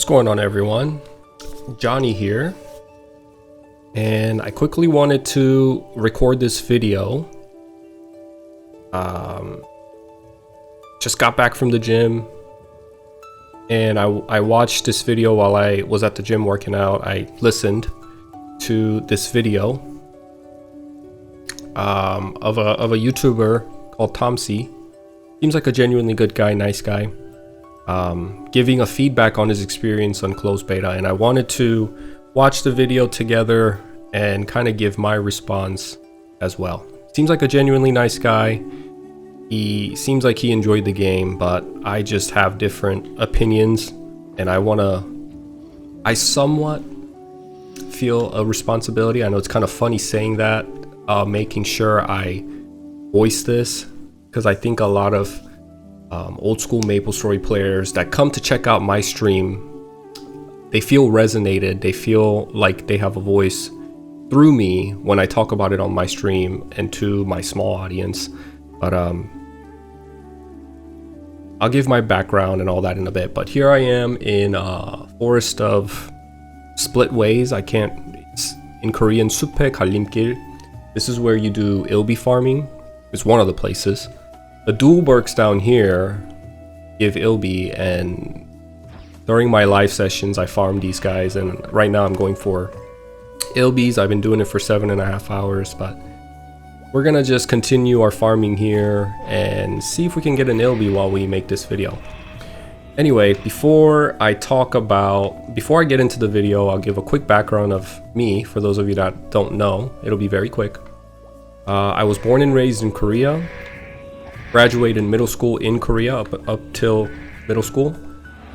going on, everyone? Johnny here, and I quickly wanted to record this video. Just got back from the gym, and I watched this video while I was at the gym working out. I listened to this video of a YouTuber called Thompsies. Seems like a genuinely good guy, nice guy. Giving a feedback on his experience on closed beta, and I wanted to watch the video together and kind of give my response as well. Seems like a genuinely nice guy. He seems like he enjoyed the game, but I just have different opinions, and I somewhat feel a responsibility. I know it's kind of funny saying that, making sure I voice this, because I think a lot of old school Maplestory players that come to check out my stream, they feel resonated, they feel like they have a voice through me when I talk about it on my stream and to my small audience. But I'll give my background and all that in a bit. But here I am in a forest of split ways. It's in Korean, 숲의 갈림길. This is where you do ilby farming. It's one of the places. The dual works down here give ilby, and during my live sessions I farm these guys, and right now I'm going for ilbies. I've been doing it for 7.5 hours, but we're gonna just continue our farming here and see if we can get an ilby while we make this video. Anyway, before I get into the video, I'll give a quick background of me for those of you that don't know. It'll be very quick. I was born and raised in Korea. Graduated middle school in Korea up till middle school.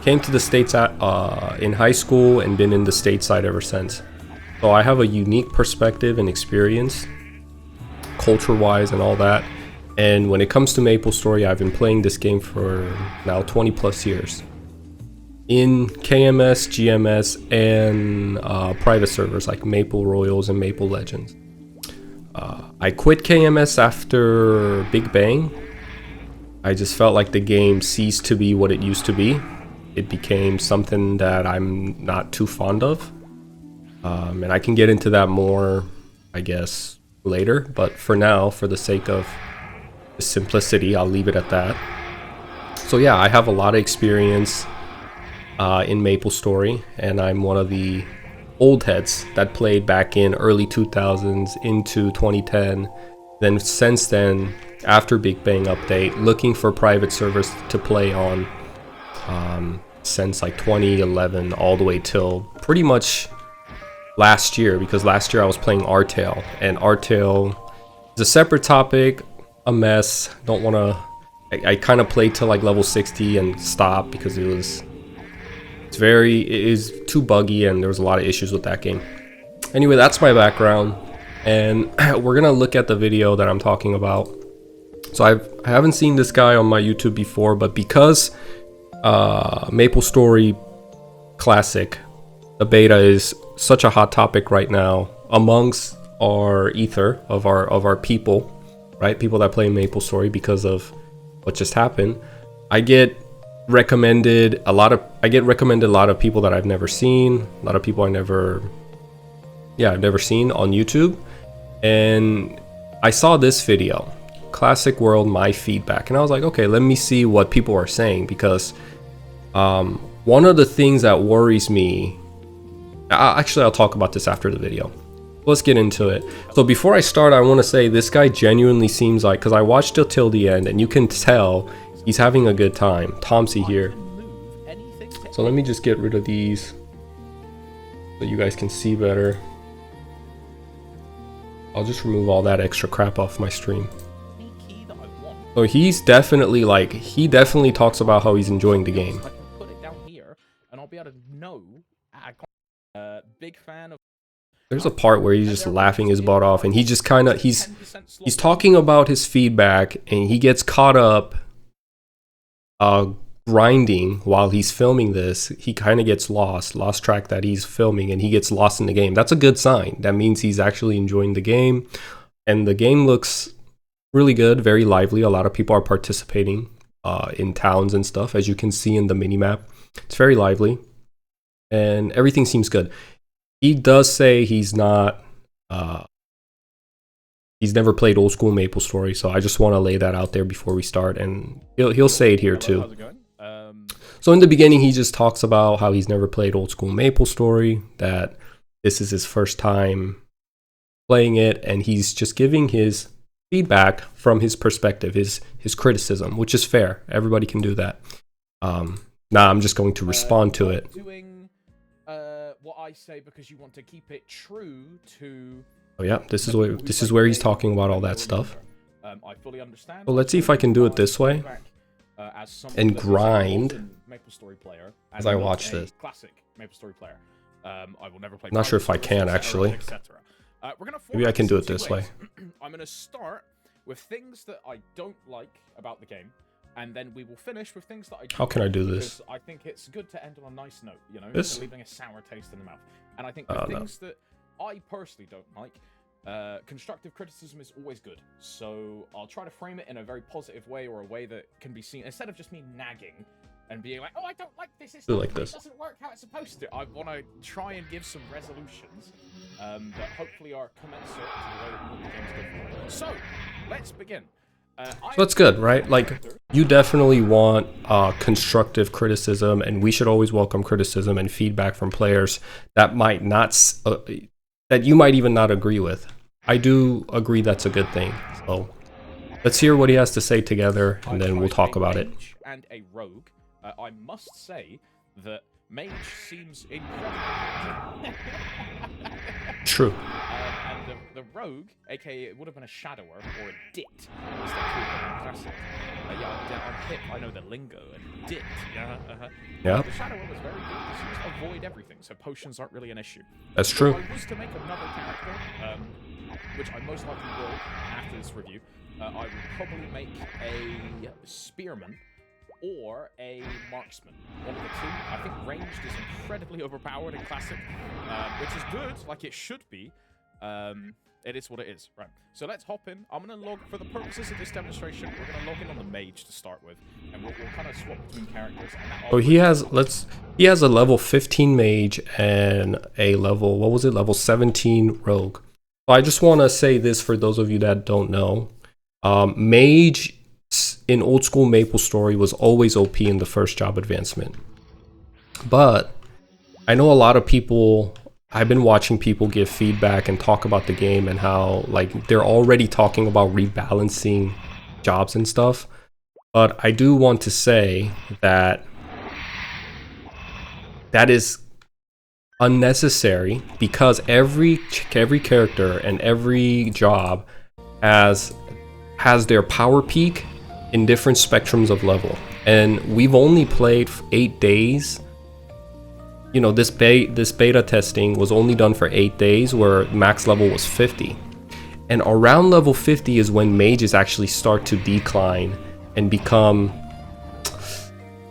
Came to the States in high school and been in the stateside ever since. So I have a unique perspective and experience, culture-wise and all that. And when it comes to Maplestory, I've been playing this game for now 20 plus years. In KMS, GMS, and private servers like Maple Royals and Maple Legends. I quit KMS after Big Bang. I just felt like the game ceased to be what it used to be. It became something that I'm not too fond of. And I can get into that more, I guess, later. But for now, for the sake of the simplicity, I'll leave it at that. So yeah, I have a lot of experience in Maplestory, and I'm one of the old heads that played back in early 2000s into 2010. Then since then, after Big Bang update, looking for private servers to play on since like 2011 all the way till pretty much last year, because last year I was playing Artail, and Artail is a separate topic, a mess. I kind of played till like level 60 and stopped because it is too buggy and there was a lot of issues with that game. Anyway, that's my background, and we're gonna look at the video that I'm talking about. So I haven't seen this guy on my YouTube before, but because Maplestory Classic, the beta, is such a hot topic right now amongst our ether of our people, right? People that play Maplestory because of what just happened. I get recommended a lot of people that I've never seen, a lot of people I've never seen on YouTube, and I saw this video. Classic World, my feedback, and I was like, okay, let me see what people are saying, because one of the things that worries me, I'll talk about this after the video. Let's get into it. So before I start, I want to say this guy genuinely seems like, because I watched it till the end and you can tell he's having a good time. Thompsies here. So let me just get rid of these so you guys can see better. I'll just remove all that extra crap off my stream. So he definitely talks about how he's enjoying the game. Put it down here, and I'll be able to know. Big fan of. There's a part where he's just laughing his butt off, and he just he's talking about his feedback, and he gets caught up grinding while he's filming this. He kind of gets lost track that he's filming, and he gets lost in the game. That's a good sign. That means he's actually enjoying the game, and the game looks really good, very lively. A lot of people are participating in towns and stuff, as you can see in the minimap. It's very lively. and everything seems good. He does say he's not, he's never played old school Maplestory, so I just want to lay that out there before we start, and he'll say it here too. How's it going? So in the beginning, he just talks about how he's never played old school Maplestory, that this is his first time playing it, and he's just giving his feedback from his perspective, his criticism, which is fair. Everybody can do that. Now I'm just going to respond to it. Doing what I say because you want to keep it true to. Oh yeah, this is where he's talking about all that stuff. I fully understand. So let's see if I can do it this way and grind Maplestory player as I watch this. Classic Maplestory player. I will never play. I'm not sure if I can actually. Maybe I can do it this way. I'm gonna start with things that I don't like about the game, and then we will finish with things that I do. How can I do this? I think it's good to end on a nice note, you know, This? leaving a sour taste in the mouth. And I think the things that I personally don't like, constructive criticism is always good. So I'll try to frame it in a very positive way, or a way that can be seen, instead of just me nagging and being like, oh, I don't like this, it doesn't work how it's supposed to. I want to try and give some resolutions that hopefully are commensurate to the way that the game's good. So, let's begin. So that's good, right? Like, you definitely want constructive criticism, and we should always welcome criticism and feedback from players that might not, that you might even not agree with. I do agree that's a good thing. So let's hear what he has to say together, and then we'll talk about it. And a rogue. I must say that Mage seems incredible. True. And the rogue, aka it would have been a shadower or a dit, as they call it in Classic. Yeah, I'm hip, I know the lingo. And dit, Yeah. The shadower was very good because you just avoid everything, so potions aren't really an issue. That's true. If I was to make another character, which I most likely will after this review, I would probably make a spearman or a marksman. One of the two. I think ranged is incredibly overpowered in Classic, which is good, like it should be. It is what it is. Right. So let's hop in. I'm going to log, for the purposes of this demonstration, we're going to log in on the mage to start with, and we'll kind of swap between characters. So he has a level 15 mage and a level, what was it, level 17 rogue. So I just want to say this for those of you that don't know. Mage in old school Maplestory was always OP in the first job advancement. But I know a lot of people, I've been watching people give feedback and talk about the game and how like they're already talking about rebalancing jobs and stuff. But I do want to say that that is unnecessary, because every character and every job has their power peak in different spectrums of level, and we've only played 8 days. You know, this beta testing was only done for 8 days, where max level was 50, and around level 50 is when mages actually start to decline and become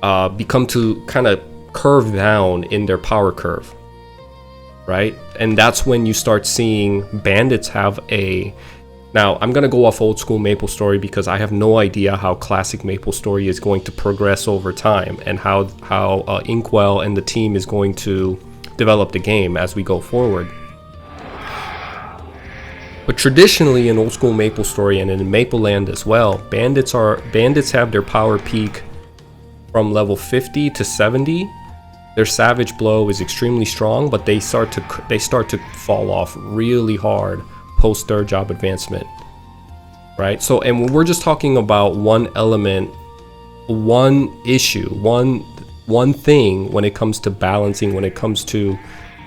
to kind of curve down in their power curve, right? And that's when you start seeing bandits have a. Now, I'm going to go off old school Maplestory because I have no idea how classic Maplestory is going to progress over time, and how Inkwell and the team is going to develop the game as we go forward. But traditionally in old school Maplestory and in Mapleland as well, bandits have their power peak from level 50 to 70. Their savage blow is extremely strong, but they start to fall off really hard post third job advancement, right? So, and when we're just talking about one element, one issue, one thing when it comes to balancing, when it comes to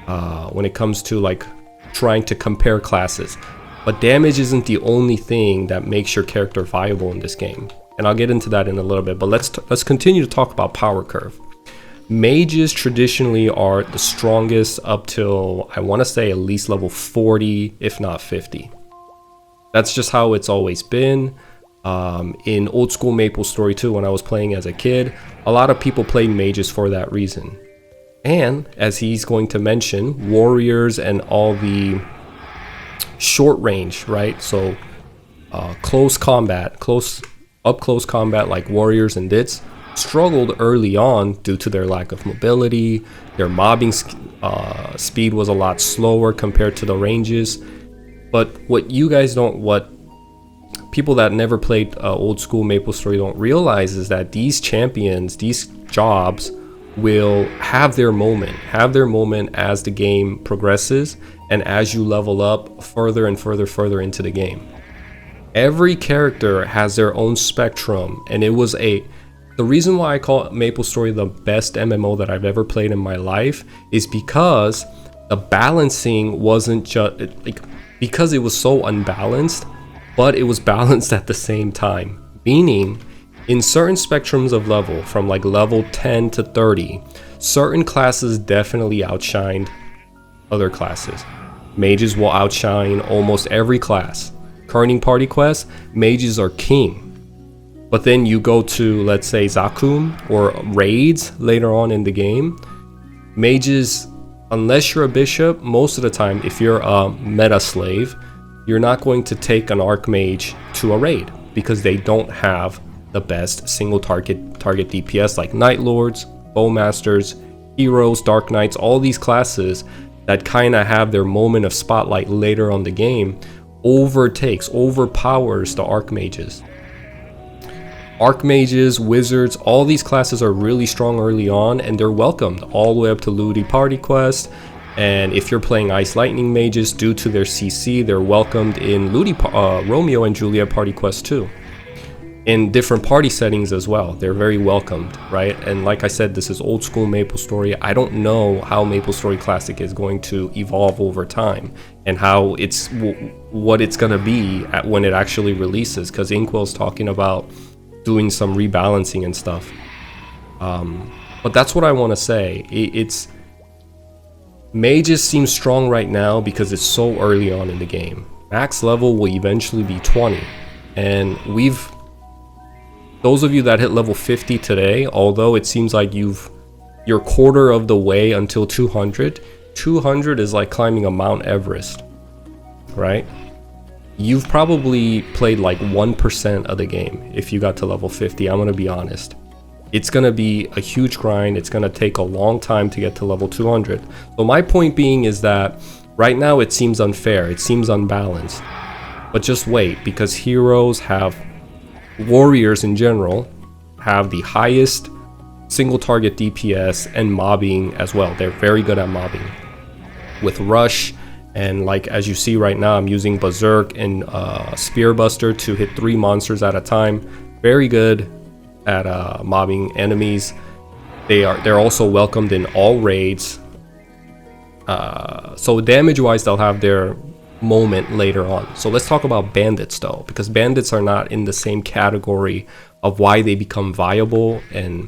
like trying to compare classes. But damage isn't the only thing that makes your character viable in this game, and I'll get into that in a little bit. But let's continue to talk about power curve. Mages traditionally are the strongest up till, I want to say, at least level 40, if not 50. That's just how it's always been. In old school Maplestory too, when I was playing as a kid, a lot of people played mages for that reason. And as he's going to mention, warriors and all the short range, right? So close combat, up close combat like warriors and dits, struggled early on due to their lack of mobility. Their mobbing speed was a lot slower compared to the ranges. But what people that never played old school Maplestory don't realize is that these champions, these jobs, will have their moment as the game progresses and as you level up further and further into the game. Every character has their own spectrum, and the reason why I call Maplestory the best MMO that I've ever played in my life is because the balancing wasn't just because it was so unbalanced, but it was balanced at the same time. Meaning, in certain spectrums of level, from like level 10 to 30, certain classes definitely outshined other classes. Mages will outshine almost every class. Kerning party quests, mages are king. But then you go to, let's say, Zakum or raids later on in the game, mages, unless you're a bishop, most of the time, if you're a meta slave, you're not going to take an archmage to a raid because they don't have the best single target DPS like Night Lords, Bowmasters, Heroes, Dark Knights, all these classes that kind of have their moment of spotlight later on the game overpowers the Archmages. Archmages, Wizards, all these classes are really strong early on and they're welcomed all the way up to Ludi Party Quest. And if you're playing Ice Lightning Mages, due to their CC, they're welcomed in Romeo and Juliet Party Quest too. In different party settings as well, they're very welcomed, right? And like I said, this is old school Maplestory. I don't know how Maplestory Classic is going to evolve over time and how what it's gonna be when it actually releases, because Inkwell's talking about doing some rebalancing and stuff. But that's what I want to say. Mages seem strong right now because it's so early on in the game. Max level will eventually be 20, and those of you that hit level 50 today, although it seems like you're quarter of the way until 200 is like climbing a Mount Everest, right? You've probably played like 1% of the game if you got to level 50. I'm gonna be honest. It's gonna be a huge grind. It's gonna take a long time to get to level 200. So my point being is that right now it seems unfair. It seems unbalanced. But just wait, because warriors in general have the highest single target DPS and mobbing as well. They're very good at mobbing. With Rush, and like as you see right now, I'm using Berserk and Spearbuster to hit 3 monsters at a time. Very good at mobbing enemies. They're also welcomed in all raids. So damage wise, they'll have their moment later on. So let's talk about bandits though, because bandits are not in the same category of why they become viable, and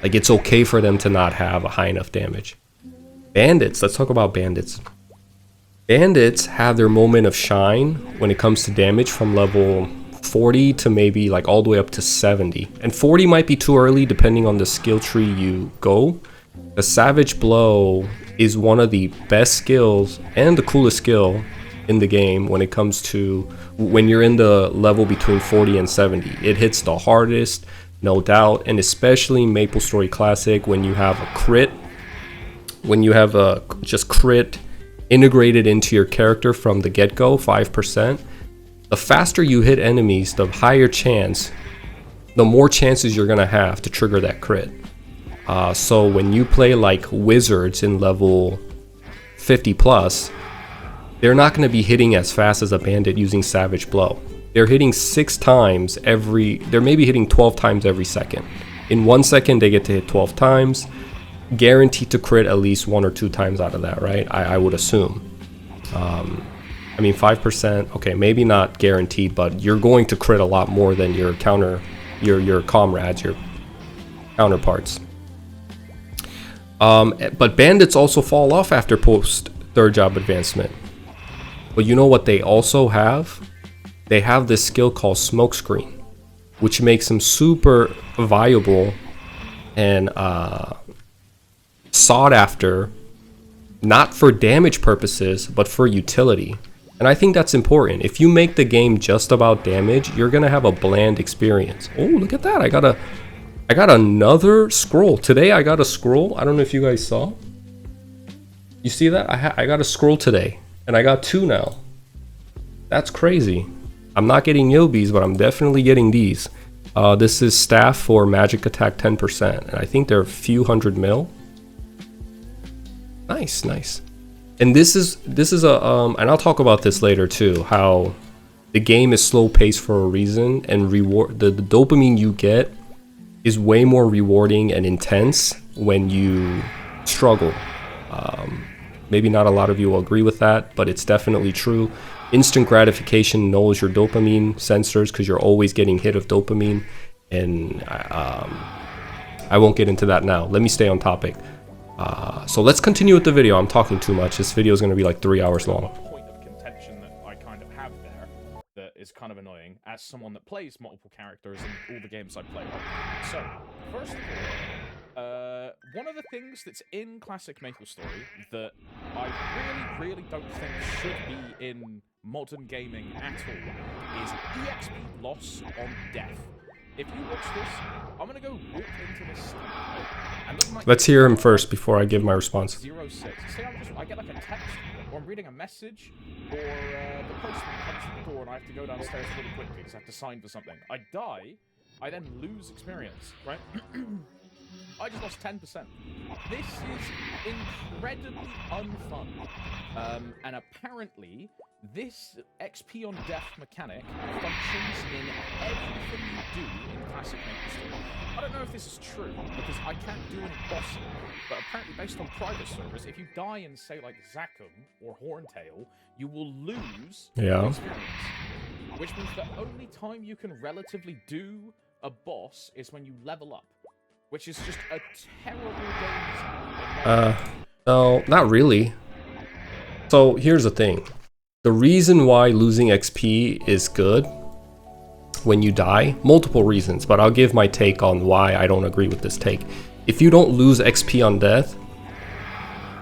like it's okay for them to not have a high enough damage. Bandits, let's talk about bandits. Bandits have their moment of shine when it comes to damage from level 40 to maybe like all the way up to 70. And 40 might be too early depending on the skill tree you go. The Savage Blow is one of the best skills and the coolest skill in the game when it comes to when you're in the level between 40 and 70. It hits the hardest, no doubt, and especially Maplestory Classic when you have a crit, when you have a just crit integrated into your character from the get-go, 5%. The faster you hit enemies, the higher chance, the more chances you're gonna have to trigger that crit. So when you play like Wizards in level 50 plus, they're not going to be hitting as fast as a bandit using Savage Blow. They're hitting 6 times they're maybe hitting 12 times every second. In 1 second, they get to hit 12 times, guaranteed to crit at least 1 or 2 times out of that, right? I would assume. I mean, 5%, okay, maybe not guaranteed, but you're going to crit a lot more than your comrades, your counterparts. But bandits also fall off after post 3rd job advancement. But you know what they also have? They have this skill called Smokescreen, which makes them super viable and sought after, not for damage purposes, but for utility. And I think that's important. If you make the game just about damage, you're gonna have a bland experience. Oh, look at that! I got I got another scroll. Today I got a scroll. I don't know if you guys saw. You see that? I got a scroll today. And I got 2 now. That's crazy. I'm not getting Yobies, but I'm definitely getting these. This is staff for magic attack 10%. And I think they're a few hundred mil. Nice, nice. And this is a and I'll talk about this later too, how the game is slow paced for a reason, and the dopamine you get is way more rewarding and intense when you struggle. Maybe not a lot of you will agree with that, but it's definitely true. Instant gratification nulls your dopamine sensors because you're always getting hit of dopamine, and I won't get into that now. Let me stay on topic. So let's continue with the video. I'm talking too much. This video is going to be like 3 hours long. Point of contention that I kind of have there that is kind of annoying as someone that plays multiple characters in all the games I play. So, first of all, one of the things that's in classic Maplestory that I really don't think should be in modern gaming at all is EXP loss on death. If you watch this, I'm gonna go walk into this and look like let's hear him first before I give my response. 06. Say I get like a text, or I'm reading a message, or the postman comes to the door and I have to go downstairs really quickly because I have to sign for something. I die, I then lose experience, right? I just lost 10%. This is incredibly unfun. And apparently, this XP on death mechanic functions in everything you do in classic Maplestory. I don't know if this is true, because I can't do any bossing, but apparently based on private servers, if you die in, say, like Zakum or Horntail, you will lose experience. Which means the only time you can relatively do a boss is when you level up. Which is just a terrible game. No, not really. So here's the thing. The reason why losing XP is good when you die, multiple reasons, but I'll give my take on why I don't agree with this take. If you don't lose XP on death,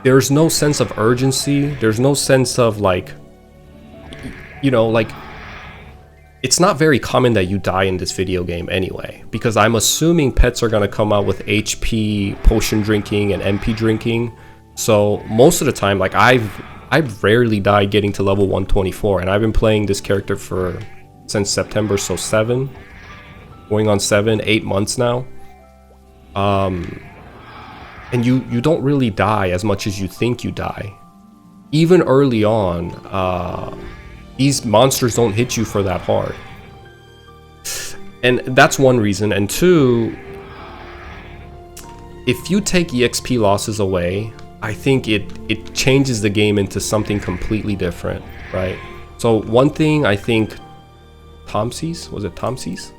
there's no sense of urgency. There's no sense of like, you know, like, it's not very common that you die in this video game anyway, because I'm assuming pets are going to come out with HP potion drinking and MP drinking. So most of the time, like I've rarely died getting to level 124, and I've been playing this character since September, so 7, going on 8 months now. And you don't really die as much as you think you die. Even early on, these monsters don't hit you for that hard. And that's one reason. And two, if you take EXP losses away, I think it changes the game into something completely different, right? So one thing I think Thompsies, was it Thompsies?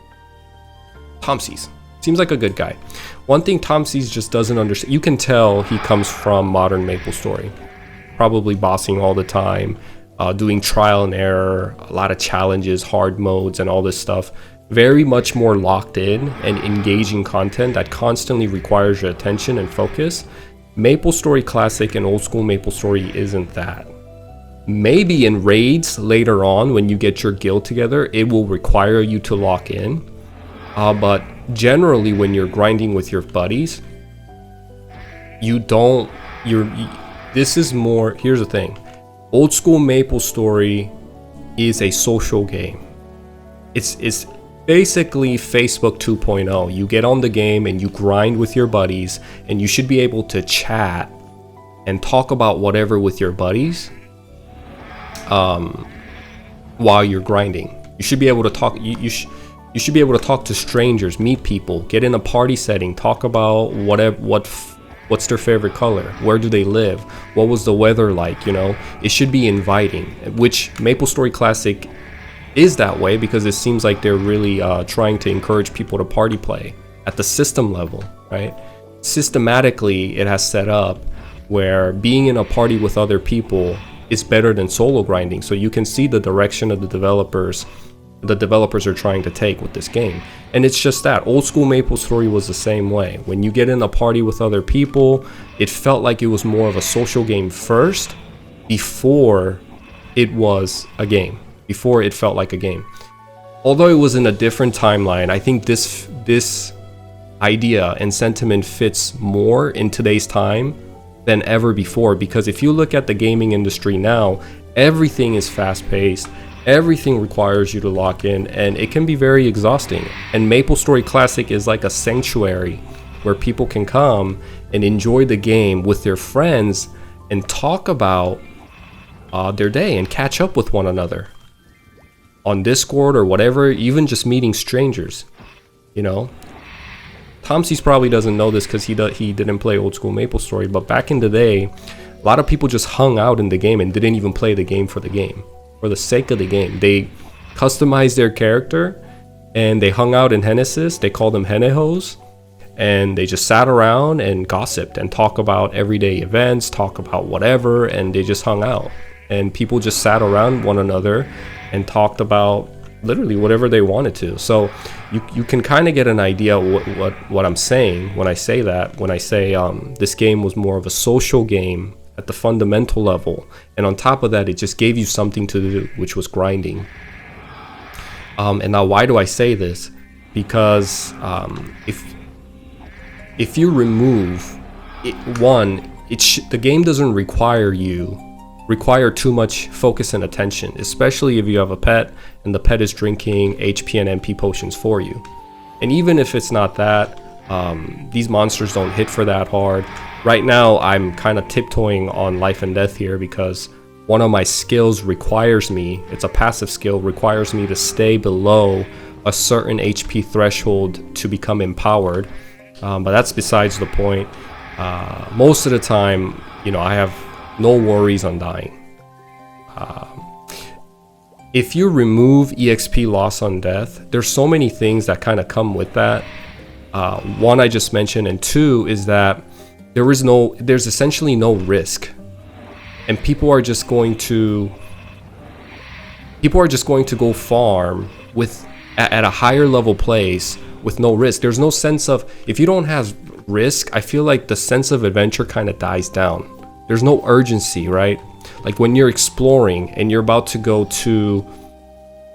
Thompsies. Seems like a good guy. One thing Thompsies just doesn't understand, you can tell he comes from modern Maplestory. Probably bossing all the time. Doing trial and error, a lot of challenges, hard modes, and all this stuff. Very much more locked in and engaging content that constantly requires your attention and focus. Maplestory Classic and old school Maplestory isn't that. Maybe in raids later on when you get your guild together, it will require you to lock in. But generally when you're grinding with your buddies, this is more, here's the thing. Old school Maplestory is a social game. It's basically Facebook 2.0. You get on the game and you grind with your buddies, and you should be able to chat and talk about whatever with your buddies while you're grinding. You should be able to talk. You should be able to talk to strangers, meet people, get in a party setting, talk about what's their favorite color, where do they live, what was the weather like, you know. It should be inviting, which Maplestory Classic is that way, because it seems like they're really trying to encourage people to party play at the system level, right? Systematically, it has set up where being in a party with other people is better than solo grinding. So you can see the direction of the developers are trying to take with this game. And it's just that old school Maplestory was the same way. When you get in a party with other people, it felt like it was more of a social game first before it was a game, before it felt like a game. Although it was in a different timeline, I think this idea and sentiment fits more in today's time than ever before. Because if you look at the gaming industry now, everything is fast-paced, everything requires you to lock in, and it can be very exhausting. And Maplestory Classic is like a sanctuary where people can come and enjoy the game with their friends and talk about their day and catch up with one another on Discord or whatever, even just meeting strangers, you know. Thompsies probably doesn't know this because he didn't play old school Maplestory, but back in the day, a lot of people just hung out in the game and didn't even play the game for the game, for the sake of the game. They customized their character and they hung out in Genesis. They called them Henehos, and they just sat around and gossiped and talk about everyday events, talk about whatever, and they just hung out. And people just sat around one another and talked about literally whatever they wanted to. So you can kind of get an idea what I'm saying when I say that. When I say this game was more of a social game at the fundamental level, and on top of that, it just gave you something to do, which was grinding. And now, why do I say this? Because if you remove it, the game doesn't require too much focus and attention, especially if you have a pet and the pet is drinking HP and MP potions for you. And even if it's not that, these monsters don't hit for that hard. Right now, I'm kind of tiptoeing on life and death here because one of my skills requires me, it's a passive skill, requires me to stay below a certain HP threshold to become empowered. But that's besides the point. Most of the time, you know, I have no worries on dying. If you remove EXP loss on death, there's so many things that kind of come with that. One I just mentioned, and two is that there's essentially no risk, and people are just going to go farm at a higher level place with no risk. There's no sense of, if you don't have risk, I feel like the sense of adventure kind of dies down. There's no urgency, right? Like when you're exploring and you're about to go to,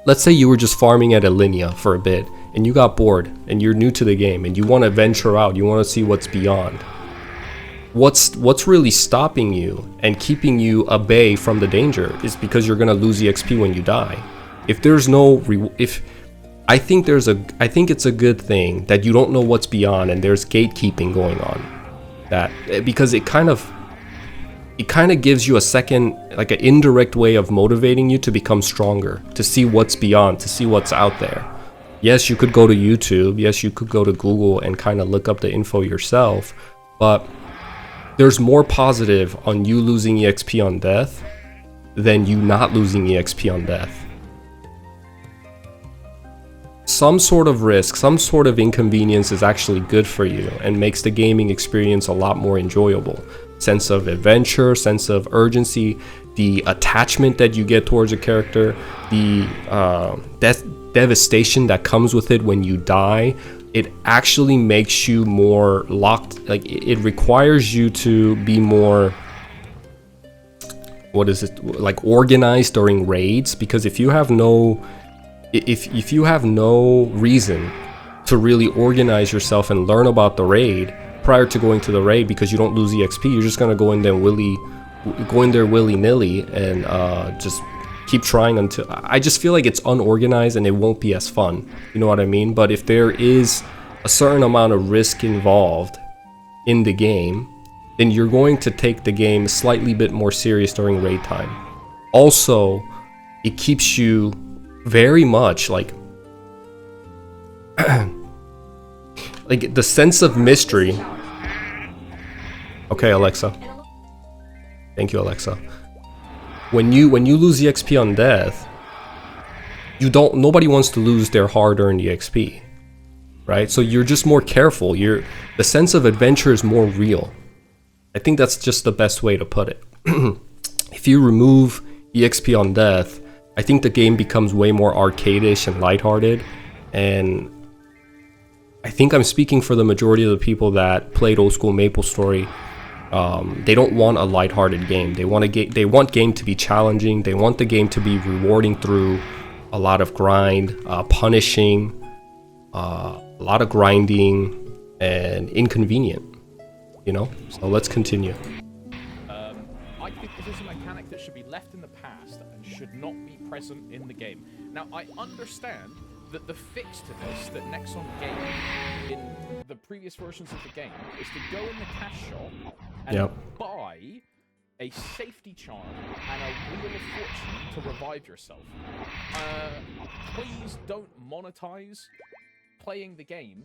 let's say you were just farming at Alinea for a bit and you got bored and you're new to the game and you want to venture out, you want to see what's beyond. What's really stopping you and keeping you at bay from the danger is because you're gonna lose EXP when you die. If there's no I think it's a good thing that you don't know what's beyond and there's gatekeeping going on. That because it kind of gives you a second, like an indirect way of motivating you to become stronger, to see what's beyond, to see what's out there. Yes, you could go to YouTube, yes, you could go to Google and kind of look up the info yourself, but there's more positive on you losing EXP on death than you not losing EXP on death. Some sort of risk, some sort of inconvenience is actually good for you and makes the gaming experience a lot more enjoyable. Sense of adventure, sense of urgency, the attachment that you get towards a character, the devastation that comes with it when you die. It actually makes you more locked, like it requires you to be more, organized during raids, because if you have no reason to really organize yourself and learn about the raid prior to going to the raid, because you don't lose EXP, you're just gonna go in there willy-nilly and just keep trying until, I just feel like it's unorganized and it won't be as fun, you know what I mean? But if there is a certain amount of risk involved in the game, then you're going to take the game slightly bit more serious during raid time. Also, it keeps you very much like like the sense of mystery. Okay, Alexa. Thank you, Alexa. When you lose EXP on death, nobody wants to lose their hard-earned EXP, right? So you're just more careful. The sense of adventure is more real. I think that's just the best way to put it. If you remove EXP on death, I think the game becomes way more arcadish and lighthearted, and I think I'm speaking for the majority of the people that played old school Maplestory. They don't want a lighthearted game. They want game to be challenging. They want the game to be rewarding through a lot of grind, punishing, a lot of grinding, and inconvenient, you know? So let's continue. I think this is a mechanic that should be left in the past and should not be present in the game. Now, I understand that the fix to this that Nexon gave in the previous versions of the game is to go in the cash shop and buy a safety charm and a wheel of fortune to revive yourself. Please don't monetize playing the game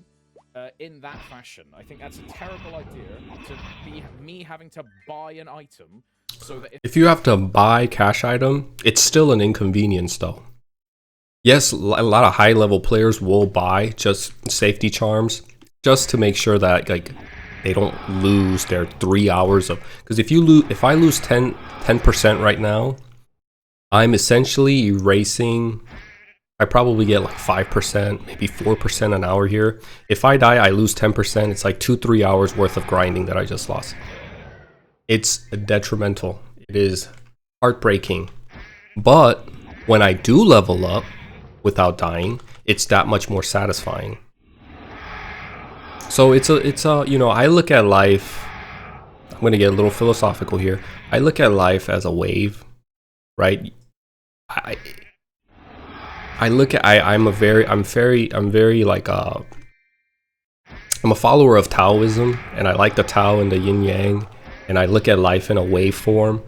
in that fashion. I think that's a terrible idea, to be me having to buy an item so that if you have to buy cash item, it's still an inconvenience though. Yes, a lot of high level players will buy just safety charms just to make sure that like they don't lose their 3 hours of, because if I lose 10% right now, I'm essentially erasing, I probably get like 5%, maybe 4% an hour here. If I die, I lose 10%. It's like 2-3 hours worth of grinding that I just lost. It's detrimental. It is heartbreaking. But when I do level up without dying, it's that much more satisfying. So it's a you know, I look at life, I'm gonna get a little philosophical here. I look at life as a wave, right? I'm very like I'm a follower of Taoism, and I like the Tao and the yin yang, and I look at life in a wave form.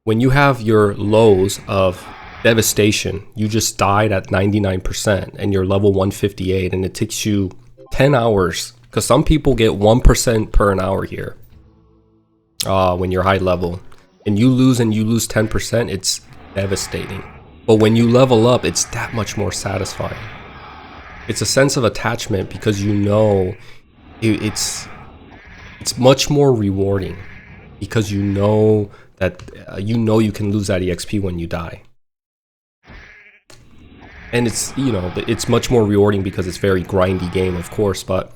When you have your lows of devastation, you just died at 99% and you're level 158 and it takes you 10 hours, because some people get 1% per an hour here when you're high level, and you lose 10%, it's devastating. But when you level up, it's that much more satisfying. It's a sense of attachment because you know it's much more rewarding, because you know that you can lose that EXP when you die. And it's, you know, it's much more rewarding because it's very grindy game, of course, but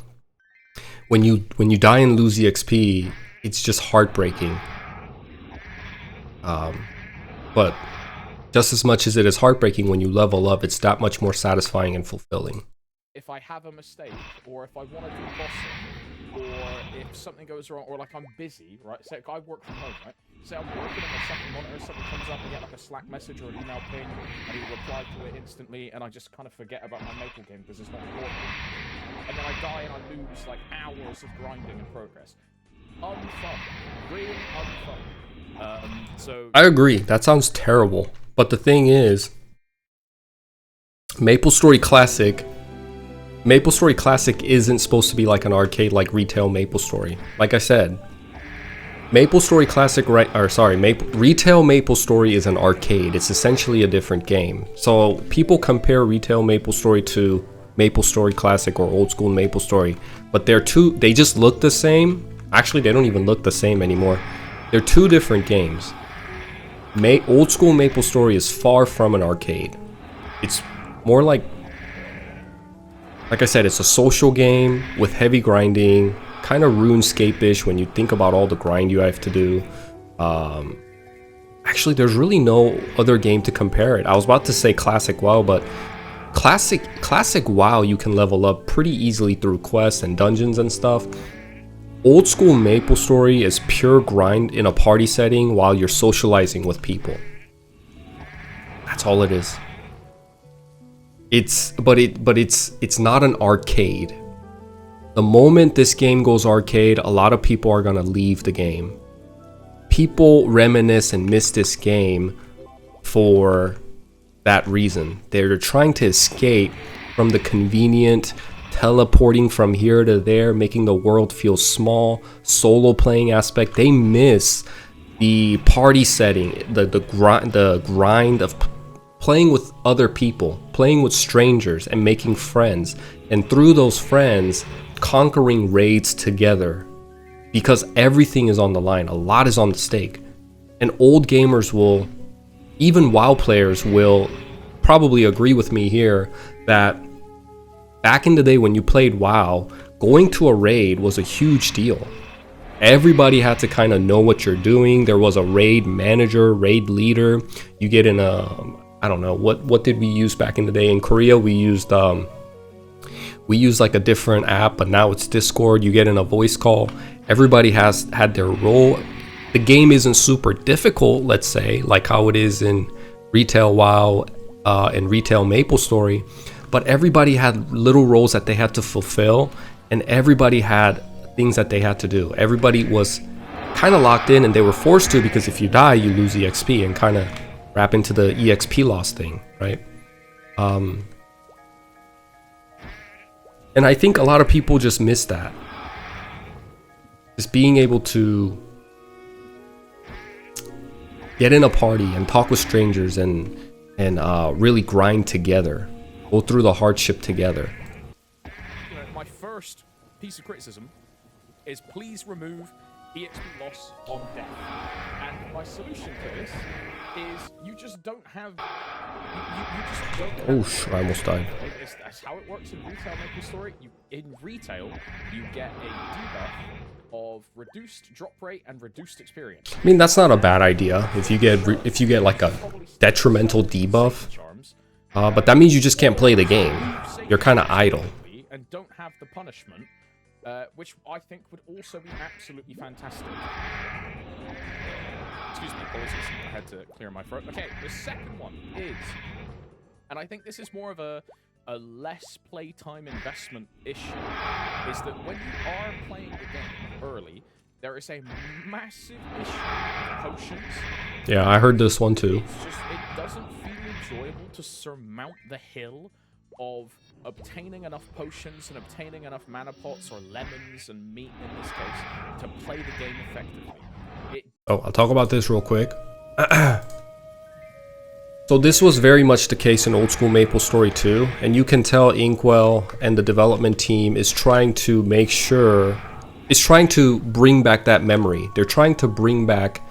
when you die and lose EXP, it's just heartbreaking. But just as much as it is heartbreaking when you level up, it's that much more satisfying and fulfilling. If I have a mistake, or if I want to do bossing, or if something goes wrong, or like I'm busy, right? Say I work from home, right? Say I'm working on my second monitor, something comes up, I get like a Slack message or an email ping, and you reply to it instantly, and I just kind of forget about my Maple game because it's not important. And then I die and I lose like hours of grinding and progress. Unfun. Really unfun. So I agree. That sounds terrible. But the thing is, Maplestory Classic isn't supposed to be like an arcade like retail Maplestory. Like I said, Maplestory Classic, retail Maplestory is an arcade. It's essentially a different game. So people compare retail Maplestory to Maplestory Classic or old school Maplestory, but they just look the same. Actually, they don't even look the same anymore. They're two different games. Old school Maplestory is far from an arcade. It's more like I said, it's a social game with heavy grinding, kind of RuneScape-ish when you think about all the grind you have to do. Actually, there's really no other game to compare it. I was about to say Classic WoW, but Classic WoW you can level up pretty easily through quests and dungeons and stuff. Old school Maplestory is pure grind in a party setting while you're socializing with people. That's all it is. It's not an arcade. The moment this game goes arcade, a lot of people are gonna leave the game. People reminisce and miss this game for that reason. They're trying to escape from the convenient teleporting from here to there, making the world feel small, solo playing aspect. They miss the party setting, the grind of playing with other people, playing with strangers and making friends, and through those friends conquering raids together, because everything is on the line. A lot is on the stake. And old gamers will, even WoW players will probably agree with me here that back in the day when you played WoW, going to a raid was a huge deal. Everybody had to kind of know what you're doing. There was a raid manager, raid leader. You get in a, I don't know, what did we use back in the day? In Korea, we used We use like a different app, but now it's Discord. You get in a voice call. Everybody has had their role. The game isn't super difficult, let's say, like how it is in Retail WoW and Retail Maplestory, but everybody had little roles that they had to fulfill, and everybody had things that they had to do. Everybody was kind of locked in, and they were forced to, because if you die, you lose EXP, and kind of wrap into the EXP loss thing, right? And I think a lot of people just miss that. Just being able to get in a party and talk with strangers and really grind together, go through the hardship together. My first piece of criticism is please remove EXP loss on death. And my solution to this is you just don't have. You just don't have. Oh, I almost died. That's how it works in Retail Maplestory. In Retail, you get a debuff of reduced drop rate and reduced experience. I mean, that's not a bad idea if you get like a detrimental debuff, but that means you just can't play the game. You're kind of idle. And don't have the punishment, which I think would also be absolutely fantastic. Excuse me, apologies. I had to clear my throat. Okay, the second one is, and I think this is more of a less playtime investment issue, is that when you are playing the game early, there is a massive issue with potions. Yeah, I heard this one too. It's just, it doesn't feel enjoyable to surmount the hill of obtaining enough potions and obtaining enough mana pots or lemons and meat in this case to play the game effectively. I'll talk about this real quick. So this was very much the case in old school Maplestory 2, and you can tell Inkwell and the development team is trying to make sure, is trying to bring back that memory. They're trying to bring back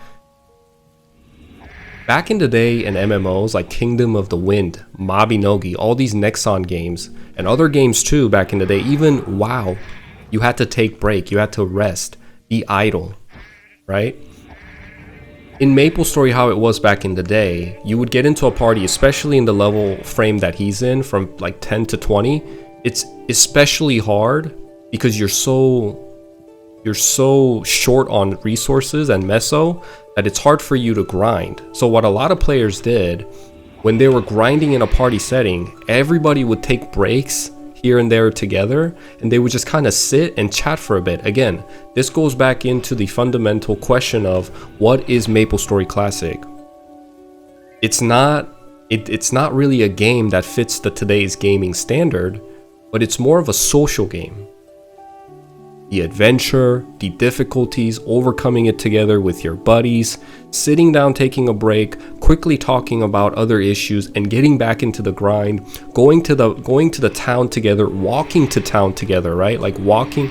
in the day in MMOs like Kingdom of the Wind, Mabinogi, all these Nexon games, and other games too back in the day, even WoW, you had to take break, you had to rest, be idle, right? In Maplestory, how it was back in the day, you would get into a party, especially in the level frame that he's in, from like 10 to 20. It's especially hard because you're so short on resources and meso that it's hard for you to grind. So what a lot of players did when they were grinding in a party setting, everybody would take breaks here and there together, and they would just kind of sit and chat for a bit. Again, this goes back into the fundamental question of what is Maplestory Classic? It's not really a game that fits today's gaming standard, but it's more of a social game. The adventure, the difficulties, overcoming it together with your buddies, sitting down, taking a break, quickly talking about other issues, and getting back into the grind, going to the town together, walking to town together, right? Like walking.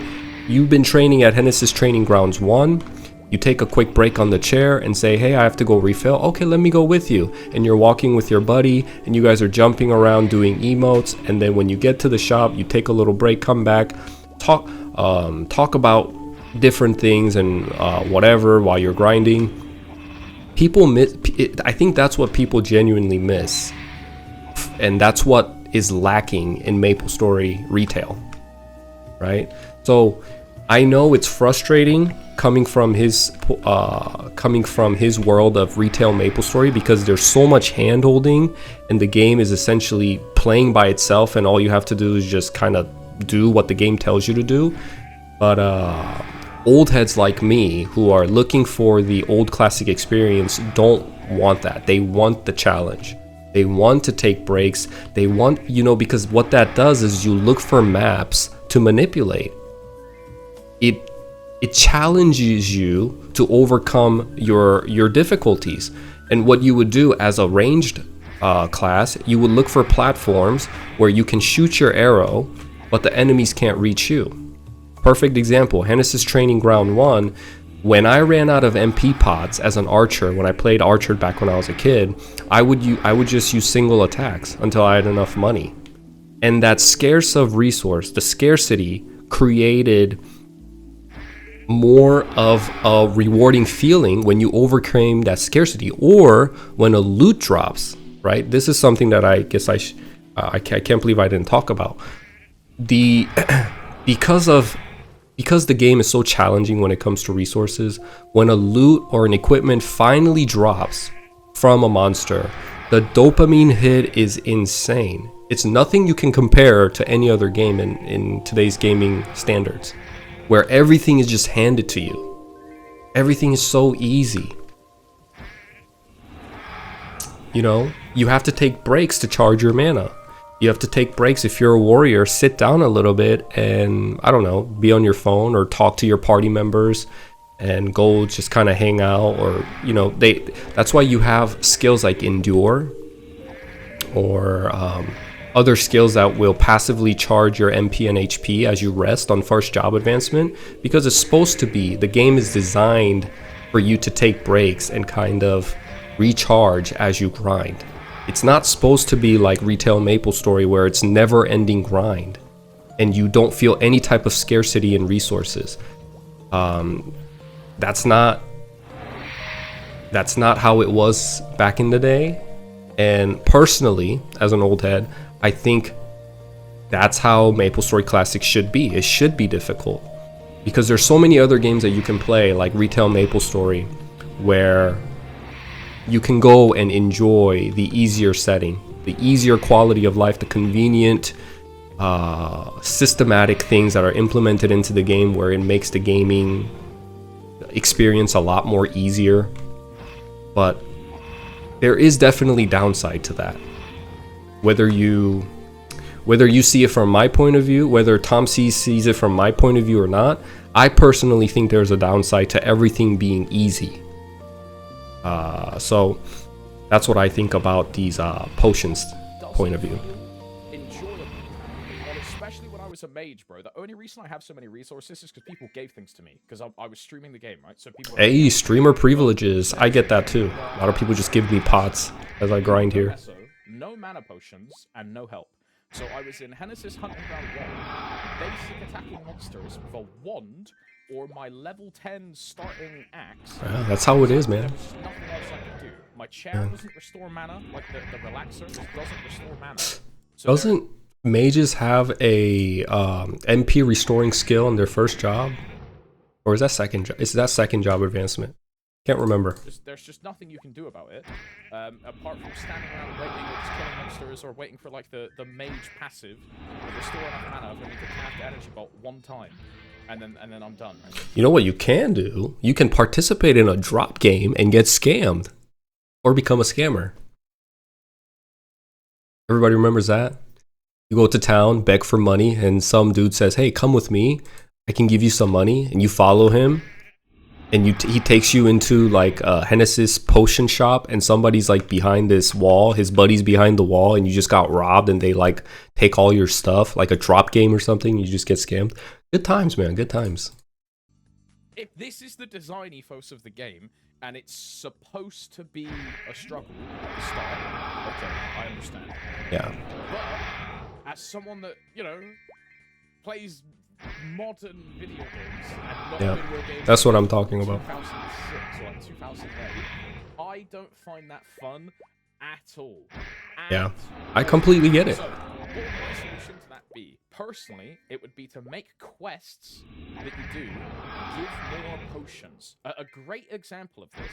You've been training at Hennessy's Training Grounds 1. You take a quick break on the chair and say, hey, I have to go refill. Okay, let me go with you. And you're walking with your buddy, and you guys are jumping around doing emotes. And then when you get to the shop, you take a little break, come back, talk about different things and whatever while you're grinding. People miss it. I think that's what people genuinely miss, and that's what is lacking in Maplestory retail, right? So I know it's frustrating coming from his world of retail Maplestory, because there's so much hand holding and the game is essentially playing by itself, and all you have to do is just kind of do what the game tells you to do. But old heads like me who are looking for the old classic experience don't want that. They want the challenge. They want to take breaks. They want, because what that does is you look for maps to manipulate. It challenges you to overcome your difficulties. And what you would do as a ranged class, you would look for platforms where you can shoot your arrow, but the enemies can't reach you. Perfect example, Hennessy's Training Ground 1, when I ran out of MP pots as an archer, when I played archer back when I was a kid, I would just use single attacks until I had enough money. And that scarce of resource, the scarcity, created more of a rewarding feeling when you overcame that scarcity, or when a loot drops, right? This is something that I guess I can't believe I didn't talk about. the because the game is so challenging when it comes to resources, when a loot or an equipment finally drops from a monster, the dopamine hit is insane. It's nothing you can compare to any other game in today's gaming standards, where everything is just handed to you. Everything is so easy. You know, you have to take breaks to charge your mana. You have to take breaks if you're a warrior, sit down a little bit and, I don't know, be on your phone or talk to your party members and go just kind of hang out, or, you know, that's why you have skills like endure or other skills that will passively charge your MP and HP as you rest on first job advancement, because it's supposed to be, the game is designed for you to take breaks and kind of recharge as you grind. It's not supposed to be like retail Maplestory where it's never ending grind and you don't feel any type of scarcity in resources. That's not how it was back in the day. And personally, as an old head, I think that's how Maplestory Classic should be. It should be difficult because there's so many other games that you can play, like retail Maplestory, where you can go and enjoy the easier setting, the easier quality of life, the convenient, systematic things that are implemented into the game where it makes the gaming experience a lot more easier. But there is definitely downside to that. Whether you see it from my point of view, whether Thompsies sees it from my point of view or not, I personally think there's a downside to everything being easy. So that's what I think about these potions point of view. Enjoyable. Well, especially when I was a mage, bro. The only reason I have so many resources is because people gave things to me because I was streaming the game, right? So people. Hey, streamer privileges. I get that too. A lot of people just give me pots as I grind here. No mana potions and no help. So I was in Genesis hunting ground 1, basic attacking monsters with a wand or my level 10 starting axe. Yeah, that's how it is, man. There was nothing else I could do. My chair doesn't restore mana, like the relaxer doesn't restore mana. So doesn't mages have a MP restoring skill in their first job? Or is that second job? Is that second job advancement? Can't remember. There's just nothing you can do about it, apart from standing around waiting or just killing monsters or waiting for like the mage passive to restore enough mana for me to cast the energy bolt one time, and then I'm done. Right? You know what you can do? You can participate in a drop game and get scammed, or become a scammer. Everybody remembers that? You go to town, beg for money, and some dude says, "Hey, come with me. I can give you some money," and you follow him. And he takes you into like a Genesis potion shop, and somebody's like behind this wall. His buddy's behind the wall, and you just got robbed, and they like take all your stuff, like a drop game or something. You just get scammed. Good times, man. Good times. If this is the design ethos of the game, and it's supposed to be a struggle at the start, okay, I understand. Yeah. But as someone that, you know, plays modern video games and not video games, that's what I'm talking about. 2006 or like 2008, I don't find that fun at all. Yeah, I completely get it. So, what would the solution to that be? Personally, it would be to make quests that you do give more potions. A great example of this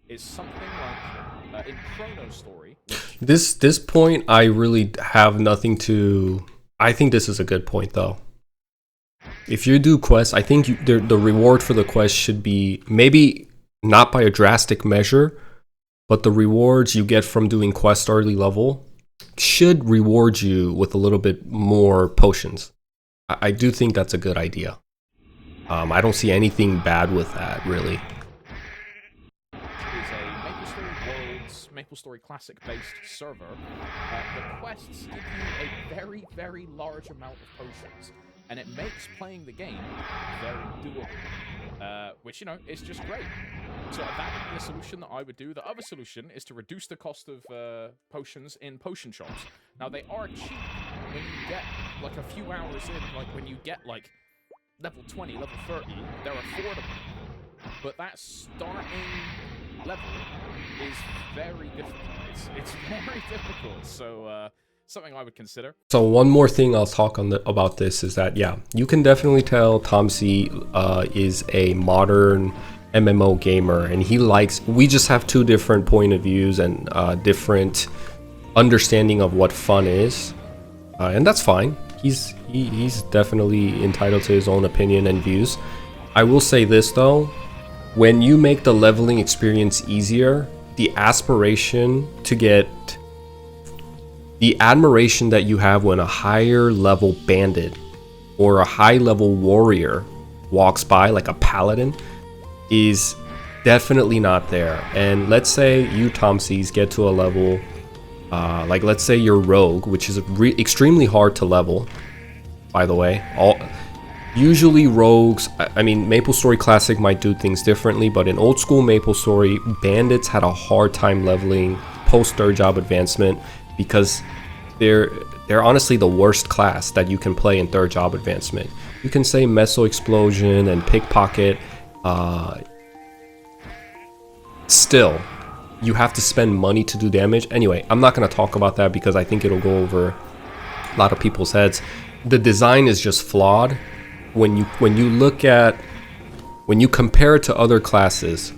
is something like in Chrono Story. This point, I really have nothing to. I think this is a good point though. If you do quests, I think the reward for the quest should be maybe not by a drastic measure, but the rewards you get from doing quest early level should reward you with a little bit more potions. I do think that's a good idea. I don't see anything bad with that, really. It is a Maplestory Worlds, Maplestory Classic based server. The quests give you a very, very large amount of potions. And it makes playing the game very doable, which, you know, is just great. So that would be a solution that I would do. The other solution is to reduce the cost of potions in potion shops. Now, they are cheap when you get, like, a few hours in. Like, when you get, like, level 20, level 30, they're affordable. But that starting level is very difficult. It's very difficult. So, something I would consider. So one more thing I'll talk about this is that, yeah, you can definitely tell Thompsy is a modern MMO gamer, and we just have two different point of views and different understanding of what fun is, and that's fine. He's definitely entitled to his own opinion and views. I will say this though, when you make the leveling experience easier, the admiration that you have when a higher level bandit or a high level warrior walks by, like a paladin, is definitely not there. And let's say you Thompsies get to a level, like let's say you're rogue, which is extremely hard to level, by the way. Usually rogues, I mean, Maplestory Classic might do things differently, but in old school Maplestory, bandits had a hard time leveling post third job advancement because they're honestly the worst class that you can play in third job advancement. You can say Meso Explosion and Pickpocket, still, you have to spend money to do damage. Anyway, I'm not going to talk about that because I think it'll go over a lot of people's heads. The design is just flawed. When you compare it to other classes,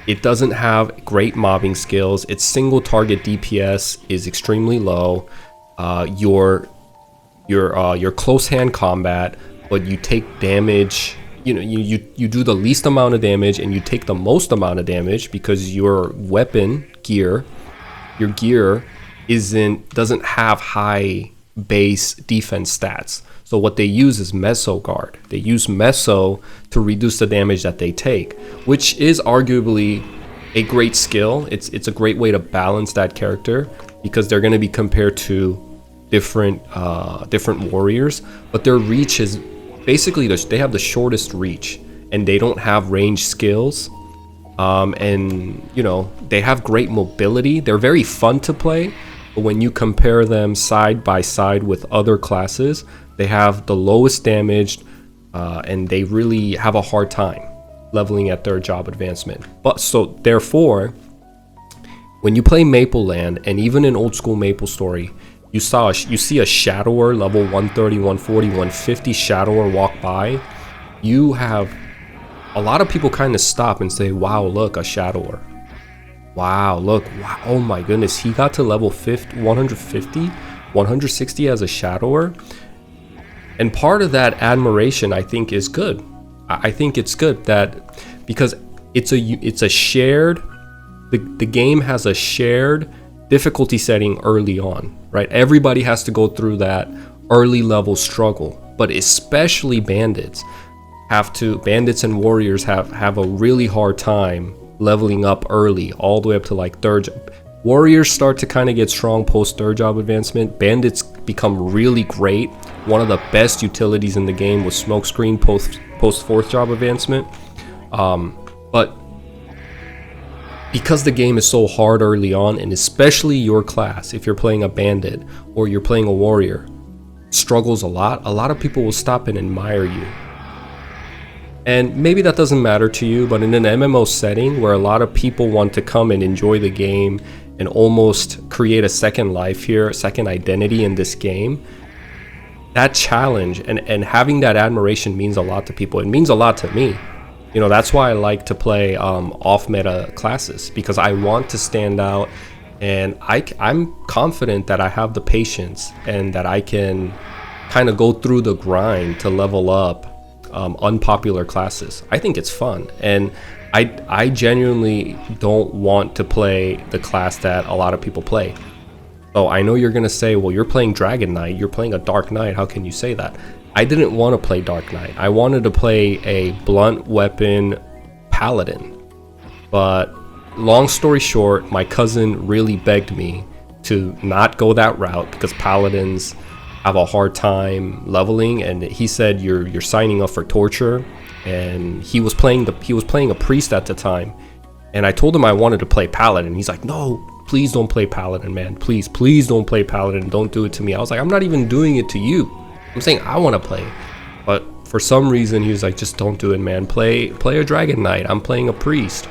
it doesn't have great mobbing skills. Its single target DPS is extremely low. Your close hand combat, but you take damage. You do the least amount of damage and you take the most amount of damage because your weapon gear, your gear doesn't have high base defense stats. So what they use is Meso Guard. They use Meso to reduce the damage that they take, which is arguably a great skill. It's a great way to balance that character because they're going to be compared to different warriors, but their reach is basically they have the shortest reach and they don't have range skills. And they have great mobility. They're very fun to play, but when you compare them side by side with other classes, they have the lowest damage, and they really have a hard time leveling at their job advancement. But so therefore, when you play Maple Land, and even in old school Maplestory, you see a Shadower level 130, 140, 150 Shadower walk by, you have a lot of people kind of stop and say, wow, look, a Shadower. Wow, look, wow, oh my goodness, he got to level 50, 150, 160 as a Shadower. And part of that admiration, I think, is good. I think it's good that because it's a shared, the game has a shared difficulty setting early on, right? Everybody has to go through that early level struggle, but especially bandits and warriors have a really hard time leveling up early, all the way up to like third. Warriors start to kind of get strong post third job advancement. Bandits become really great. One of the best utilities in the game was smokescreen post fourth job advancement. But because the game is so hard early on, and especially your class, if you're playing a bandit or you're playing a warrior, struggles a lot of people will stop and admire you. And maybe that doesn't matter to you, but in an MMO setting where a lot of people want to come and enjoy the game and almost create a second life here, a second identity in this game, that challenge and having that admiration means a lot to people. It means a lot to me. That's why I like to play off-meta classes, because I want to stand out, and I'm confident that I have the patience and that I can kind of go through the grind to level up unpopular classes. I think it's fun, and I genuinely don't want to play the class that a lot of people play. So I know you're gonna say, well, you're playing Dragon Knight, you're playing a Dark Knight, how can you say that? I didn't want to play Dark Knight. I wanted to play a blunt weapon paladin, but long story short, my cousin really begged me to not go that route because paladins have a hard time leveling, and he said you're signing up for torture. And he was playing a priest at the time, and I told him I wanted to play paladin. He's like, no, please don't play paladin, man, please don't play paladin, don't do it to me. I was like, I'm not even doing it to you, I'm saying I want to play. But for some reason he was like, just don't do it, man, play a Dragon Knight, I'm playing a priest.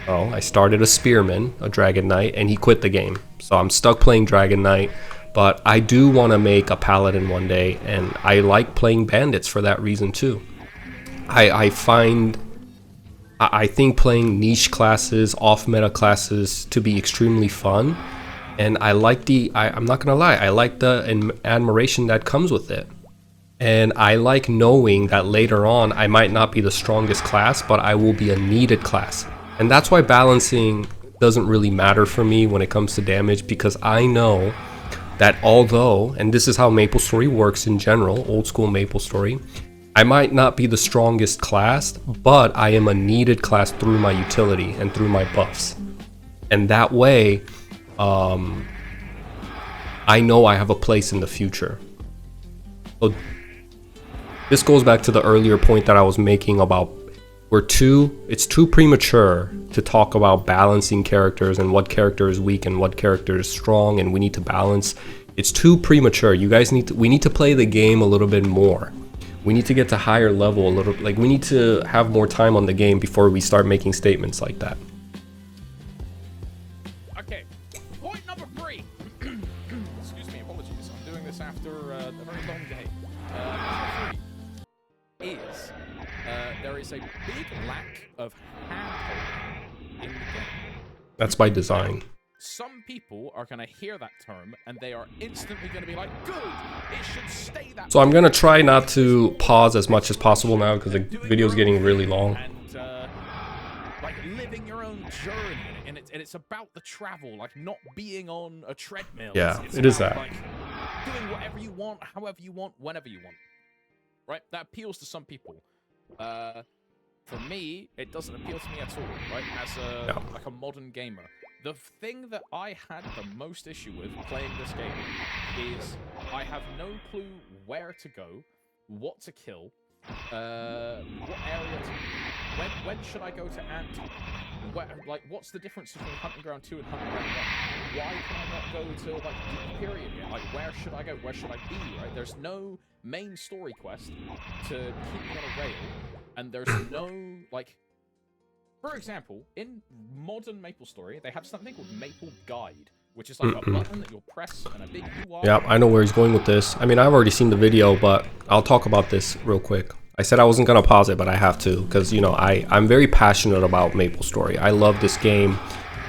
Well, I started a spearman, a dragon knight, and he quit the game. So I'm stuck playing dragon knight, but I do want to make a paladin one day, and I like playing bandits for that reason too. I think playing niche classes, off-meta classes to be extremely fun, and I like I'm not gonna lie, I like the admiration that comes with it. And I like knowing that later on I might not be the strongest class, but I will be a needed class. And that's why balancing doesn't really matter for me when it comes to damage, because I know that although, and this is how Maplestory works in general, old school Maplestory, I might not be the strongest class, but I am a needed class through my utility and through my buffs. And that way, I know I have a place in the future. So this goes back to the earlier point that I was making about it's too premature to talk about balancing characters and what character is weak and what character is strong, and we need to balance. It's too premature. You guys we need to play the game a little bit more. We need to get to higher level a little, like we need to have more time on the game before we start making statements like that. Okay, point number 3. Excuse me, apologies. I'm doing this after a very long day. There is a big lack of hand-holding in the game. That's by design. Some people are going to hear that term and they are instantly going to be like, good, it should stay that way. So I'm going to try not to pause as much as possible now because the video is getting really long. And like living your own journey, and it's about the travel, like not being on a treadmill. Yeah, it's it is about, that. like, doing whatever you want, however you want, whenever you want. Right? That appeals to some people. For me, it doesn't appeal to me at all, right? As like a modern gamer. The thing that I had the most issue with playing this game is I have no clue where to go, what to kill, what area to... When should I go to Ant? Like, what's the difference between Hunting Ground 2 and Hunting Ground 1? Why can I not go to, like, Deep Period yet? Like, where should I go? Where should I be, right? There's no main story quest to keep me on a rail, and there's no, like... For example, in modern Maplestory, they have something called Maple Guide, which is like a button that you'll press and a big UI. Yeah, I know where he's going with this. I mean, I've already seen the video, but I'll talk about this real quick. I said I wasn't going to pause it, but I have to, because, you know, I'm very passionate about Maplestory. I love this game,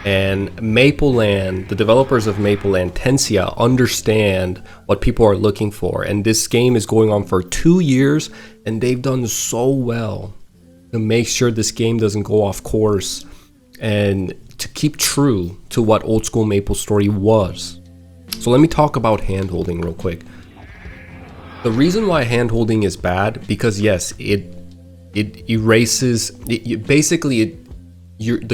and Mapleland, the developers of Mapleland, Tensia, understand what people are looking for, and this game is going on for 2 years, and they've done so well to make sure this game doesn't go off course and to keep true to what old school Maplestory was. So let me talk about handholding real quick. The reason why handholding is bad, because yes, it erases, the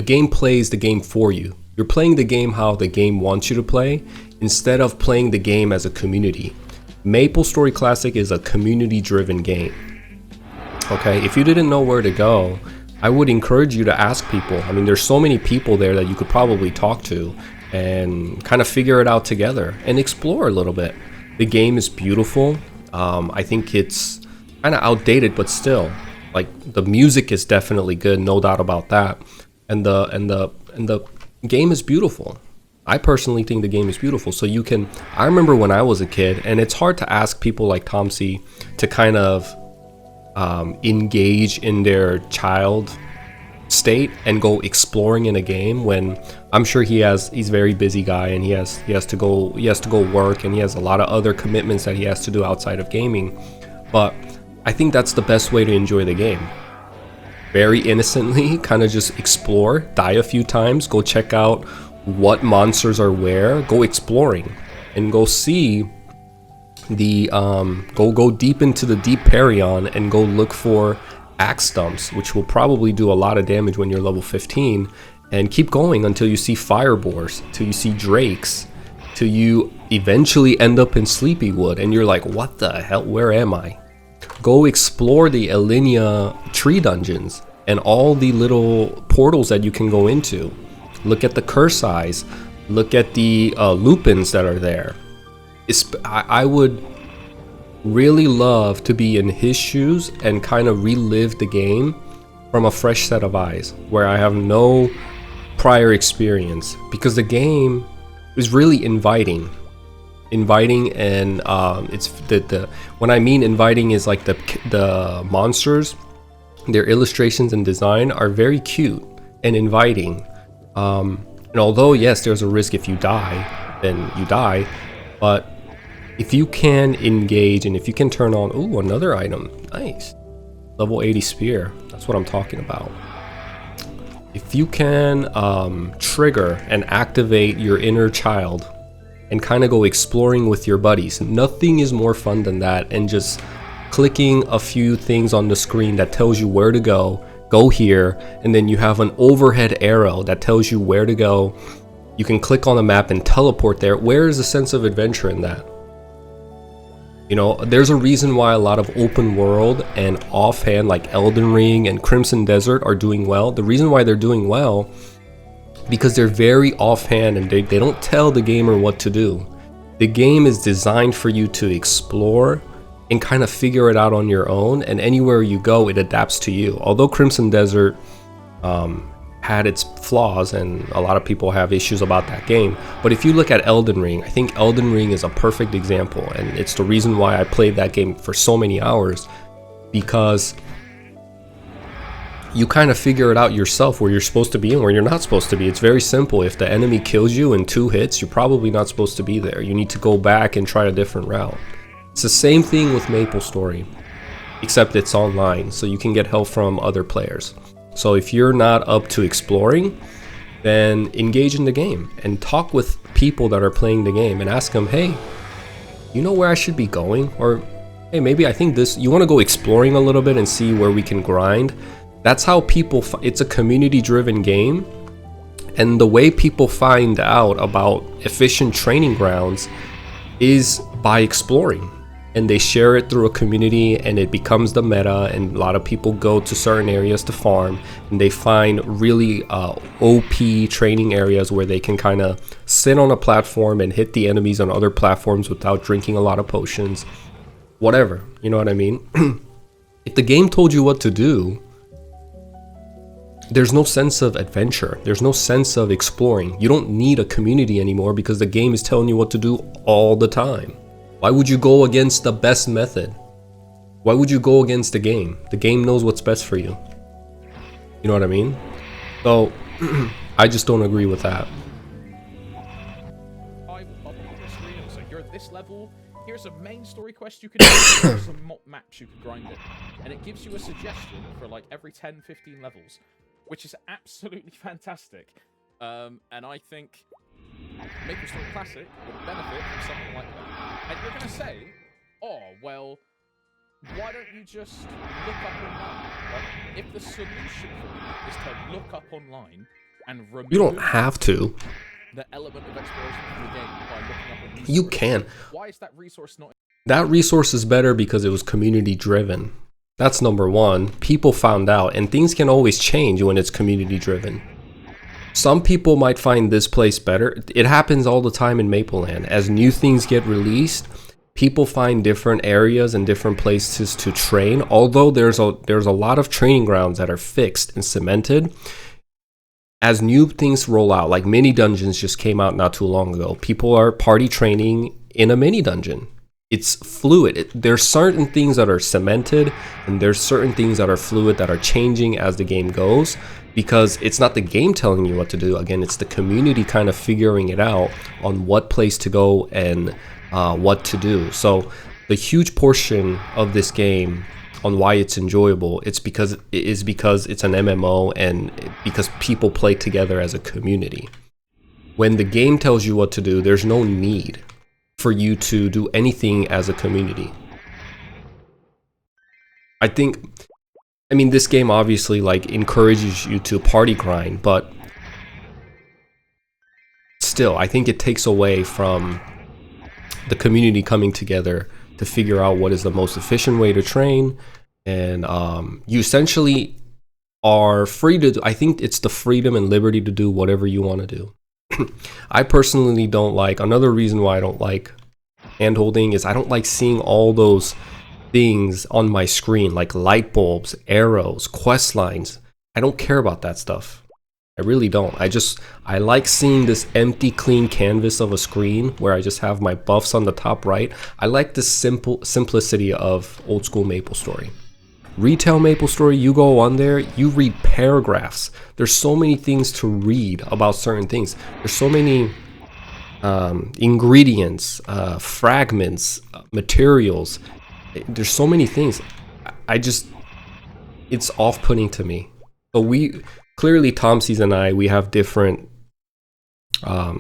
game plays the game for you. You're playing the game how the game wants you to play, instead of playing the game as a community. Maplestory Classic is a community-driven game. Okay, if you didn't know where to go, I would encourage you to ask people. I mean, there's so many people there that you could probably talk to and kind of figure it out together and explore a little bit. The game is beautiful. I think it's kind of outdated, but still, like, the music is definitely good, no doubt about that. And the game is beautiful. I personally think the game is beautiful. So you can, I remember when I was a kid, and it's hard to ask people like Thompsies to kind of engage in their child state and go exploring in a game, when I'm sure he's a very busy guy, and he has to go work, and he has a lot of other commitments that he has to do outside of gaming. But I think that's the best way to enjoy the game. Very innocently, kind of just explore, die a few times, go check out what monsters are where, go exploring, and go see the go deep into the deep Perion and go look for axe stumps, which will probably do a lot of damage when you're level 15, and keep going until you see fireboars, till you see drakes, till you eventually end up in Sleepywood and you're like, what the hell, where am I? Go explore the Elinia tree dungeons and all the little portals that you can go into. Look at the curse eyes, look at the lupins that are there. I would really love to be in his shoes and kind of relive the game from a fresh set of eyes, where I have no prior experience, because the game is really inviting, and it's the when I mean inviting is like the monsters, their illustrations and design are very cute and inviting. And although yes, there's a risk if you die, then you die, but if you can engage and if you can turn on, ooh, another item, nice, level 80 spear, that's what I'm talking about. If you can trigger and activate your inner child and kind of go exploring with your buddies, nothing is more fun than that. And just clicking a few things on the screen that tells you where to go here, and then you have an overhead arrow that tells you where to go. You can click on the map and teleport there. Where is the sense of adventure in that? You know, there's a reason why a lot of open world and offhand like Elden Ring and Crimson Desert are doing well. The reason why they're doing well, because they're very offhand and they don't tell the gamer what to do. The game is designed for you to explore and kind of figure it out on your own, and anywhere you go, it adapts to you. Although Crimson Desert had its flaws, and a lot of people have issues about that game, but if you look at Elden Ring, I think Elden Ring is a perfect example, and it's the reason why I played that game for so many hours, because you kind of figure it out yourself where you're supposed to be and where you're not supposed to be. It's very simple. If the enemy kills you in 2 hits, you're probably not supposed to be there. You need to go back and try a different route. It's the same thing with Maplestory, except it's online, so you can get help from other players. So if you're not up to exploring, then engage in the game and talk with people that are playing the game and ask them, hey, you know where I should be going? Or, hey, maybe I think this, you want to go exploring a little bit and see where we can grind. That's how people, it's a community driven game. And the way people find out about efficient training grounds is by exploring. And they share it through a community, and it becomes the meta, and a lot of people go to certain areas to farm, and they find really OP training areas where they can kind of sit on a platform and hit the enemies on other platforms without drinking a lot of potions, whatever, you know what I mean? If the game told you what to do, there's no sense of adventure, there's no sense of exploring. You don't need a community anymore because the game is telling you what to do all the time. Why would you go against the best method? Why would you go against the game? The game knows what's best for you. You know what I mean? So, I just don't agree with that. So you're at this level, here's a main story quest you could do, here's some maps you could grind it. And it gives you a suggestion for like every 10, 15 levels, which is absolutely fantastic. And I think Maplestory Classic would benefit from something like that. And you're going to say, oh, well, why don't you just look up online? Right? If the solution for you is to look up online and remove... You don't have to. ...the element of exploration from the game by looking up on YouTube. You can. Why is that resource not... That resource is better because it was community driven. That's number one. People found out, and things can always change when it's community driven. Some people might find this place better. It happens all the time in Mapleland. As new things get released, people find different areas and different places to train. Although there's a lot of training grounds that are fixed and cemented. As new things roll out, like mini dungeons just came out not too long ago. People are party training in a mini dungeon. It's fluid. There's certain things that are cemented, and there's certain things that are fluid that are changing as the game goes, because it's not the game telling you what to do. Again, it's the community kind of figuring it out on what place to go and what to do. So the huge portion of this game on why it's enjoyable, it's because it's an MMO and because people play together as a community. When the game tells you what to do, there's no need for you to do anything as a community. I mean, this game obviously like encourages you to party grind, but still, I think it takes away from the community coming together to figure out what is the most efficient way to train. And you essentially are free to do, I think it's the freedom and liberty to do whatever you want to do. I personally don't like, another reason why I don't like hand-holding is I don't like seeing all those things on my screen, like light bulbs, arrows, quest lines. I don't care about that stuff. I really don't. I like seeing this empty, clean canvas of a screen where I just have my buffs on the top right. I like the simplicity of old school MapleStory. Retail MapleStory, you go on there, you read paragraphs. There's so many things to read about certain things. There's so many ingredients, fragments, materials. There's so many things. It's off-putting to me. But clearly Thompsies and I, we have different, we're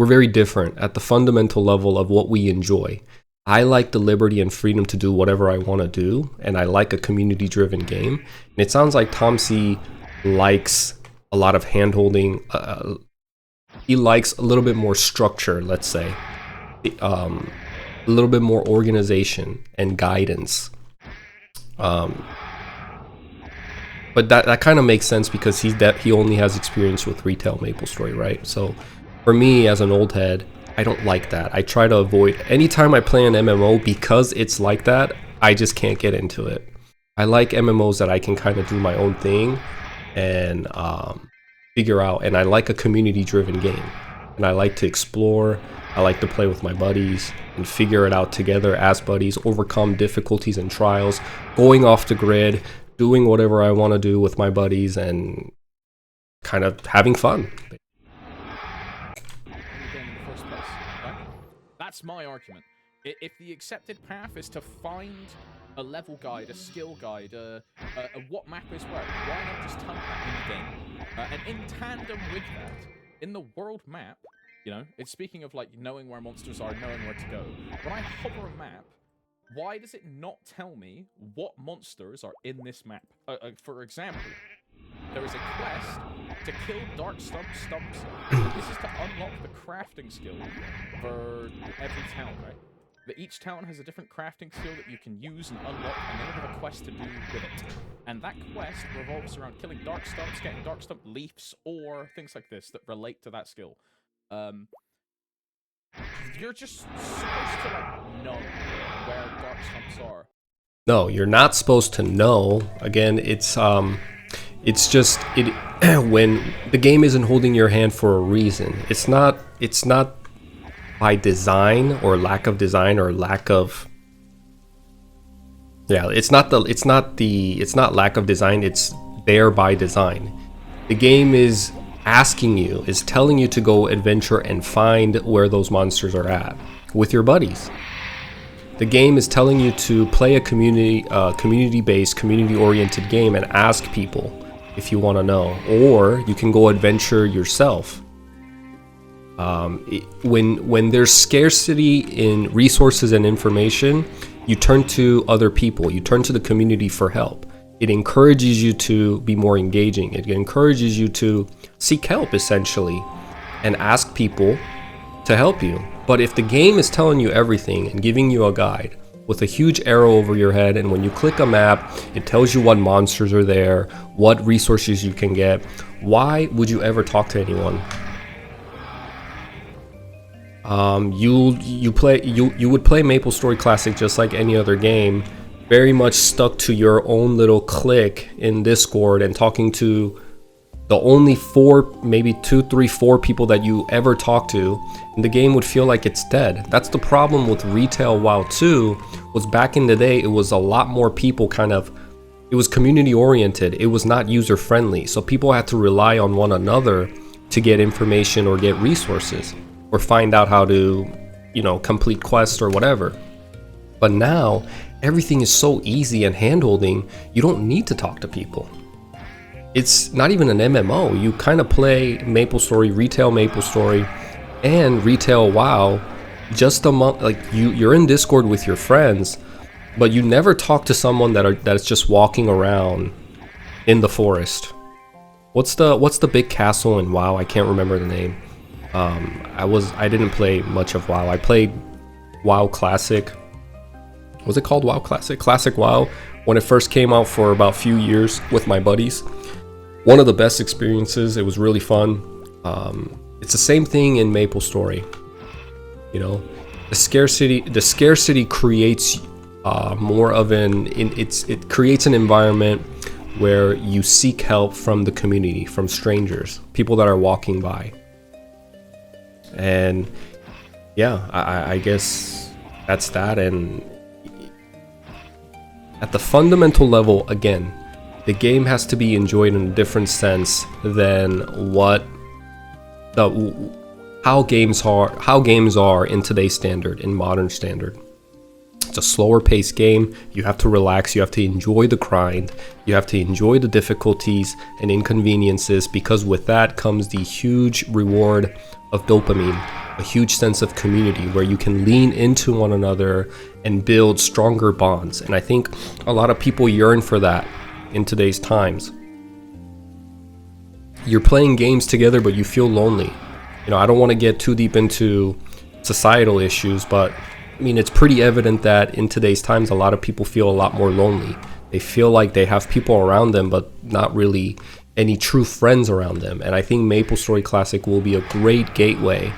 very different at the fundamental level of what we enjoy. I like the liberty and freedom to do whatever I want to do, and I like a community-driven game. And it sounds like Thompsy likes a lot of hand-holding. He likes a little bit more structure, let's say. A little bit more organization and guidance. But that kind of makes sense because he only has experience with retail MapleStory, right? So for me, as an old head, I don't like that. I try to avoid anytime I play an MMO because it's like that. I just can't get into it. I like MMOs that I can kind of do my own thing and figure out. And I like a community-driven game. And I like to explore. I like to play with my buddies and figure it out together as buddies, overcome difficulties and trials, going off the grid, doing whatever I want to do with my buddies, and kind of having fun. That's my argument. If the accepted path is to find a level guide, a skill guide, what map is where, why not just type that in the game? And in tandem with that, in the world map, you know, it's speaking of like knowing where monsters are, knowing where to go. When I hover a map, why does it not tell me what monsters are in this map? For example, there is a quest to kill dark stumps. This is to unlock the crafting skill for every town, right? But each town has a different crafting skill that you can use and unlock, and they have a quest to do with it. And that quest revolves around killing dark stumps, getting dark stump leaves, or things like this that relate to that skill. You're just supposed to like know where dark stumps are. No, you're not supposed to know. Again, it's just when the game isn't holding your hand for a reason. It's not by design or lack of design or lack of it's not lack of design, it's there by design. The game is telling you to go adventure and find where those monsters are at with your buddies. The game is telling you to play a community-based, community-oriented game and ask people if you want to know, or you can go adventure yourself. When there's scarcity in resources and information, you turn to other people, you turn to the community for help. It encourages you to be more engaging. It encourages you to seek help, essentially, and ask people to help you. But if the game is telling you everything and giving you a guide with a huge arrow over your head, and when you click a map, it tells you what monsters are there, what resources you can get, why would you ever talk to anyone? You would play Maplestory Classic just like any other game, very much stuck to your own little clique in Discord and talking to the only 4, maybe 2, 3, 4 people that you ever talk to, and the game would feel like it's dead. That's the problem with retail WoW 2, was back in the day, it was a lot more people it was community oriented, it was not user friendly, so people had to rely on one another to get information or get resources, or find out how to, complete quests or whatever. But now, everything is so easy and hand-holding, you don't need to talk to people. It's not even an MMO. You kind of play MapleStory, retail MapleStory, and retail WoW just you're in Discord with your friends, but you never talk to someone that's just walking around in the forest. What's the big castle in WoW? I can't remember the name. I didn't play much of WoW. I played WoW Classic. Was it called WoW Classic? Classic WoW, when it first came out for about a few years with my buddies. One of the best experiences. It was really fun. It's the same thing in MapleStory. The scarcity creates more of it creates an environment where you seek help from the community, from strangers, people that are walking by. And yeah, I guess that's that. And at the fundamental level, again, the game has to be enjoyed in a different sense than how games are in today's standard, in modern standard. It's a slower paced game. You have to relax. You have to enjoy the grind. You have to enjoy the difficulties and inconveniences, because with that comes the huge reward of dopamine, a huge sense of community where you can lean into one another and build stronger bonds. And I think a lot of people yearn for that in today's times. You're playing games together, but you feel lonely. You know, I don't want to get too deep into societal issues, but I mean, it's pretty evident that in today's times, a lot of people feel a lot more lonely. They feel like they have people around them, but not really any true friends around them. And I think Maplestory Classic will be a great gateway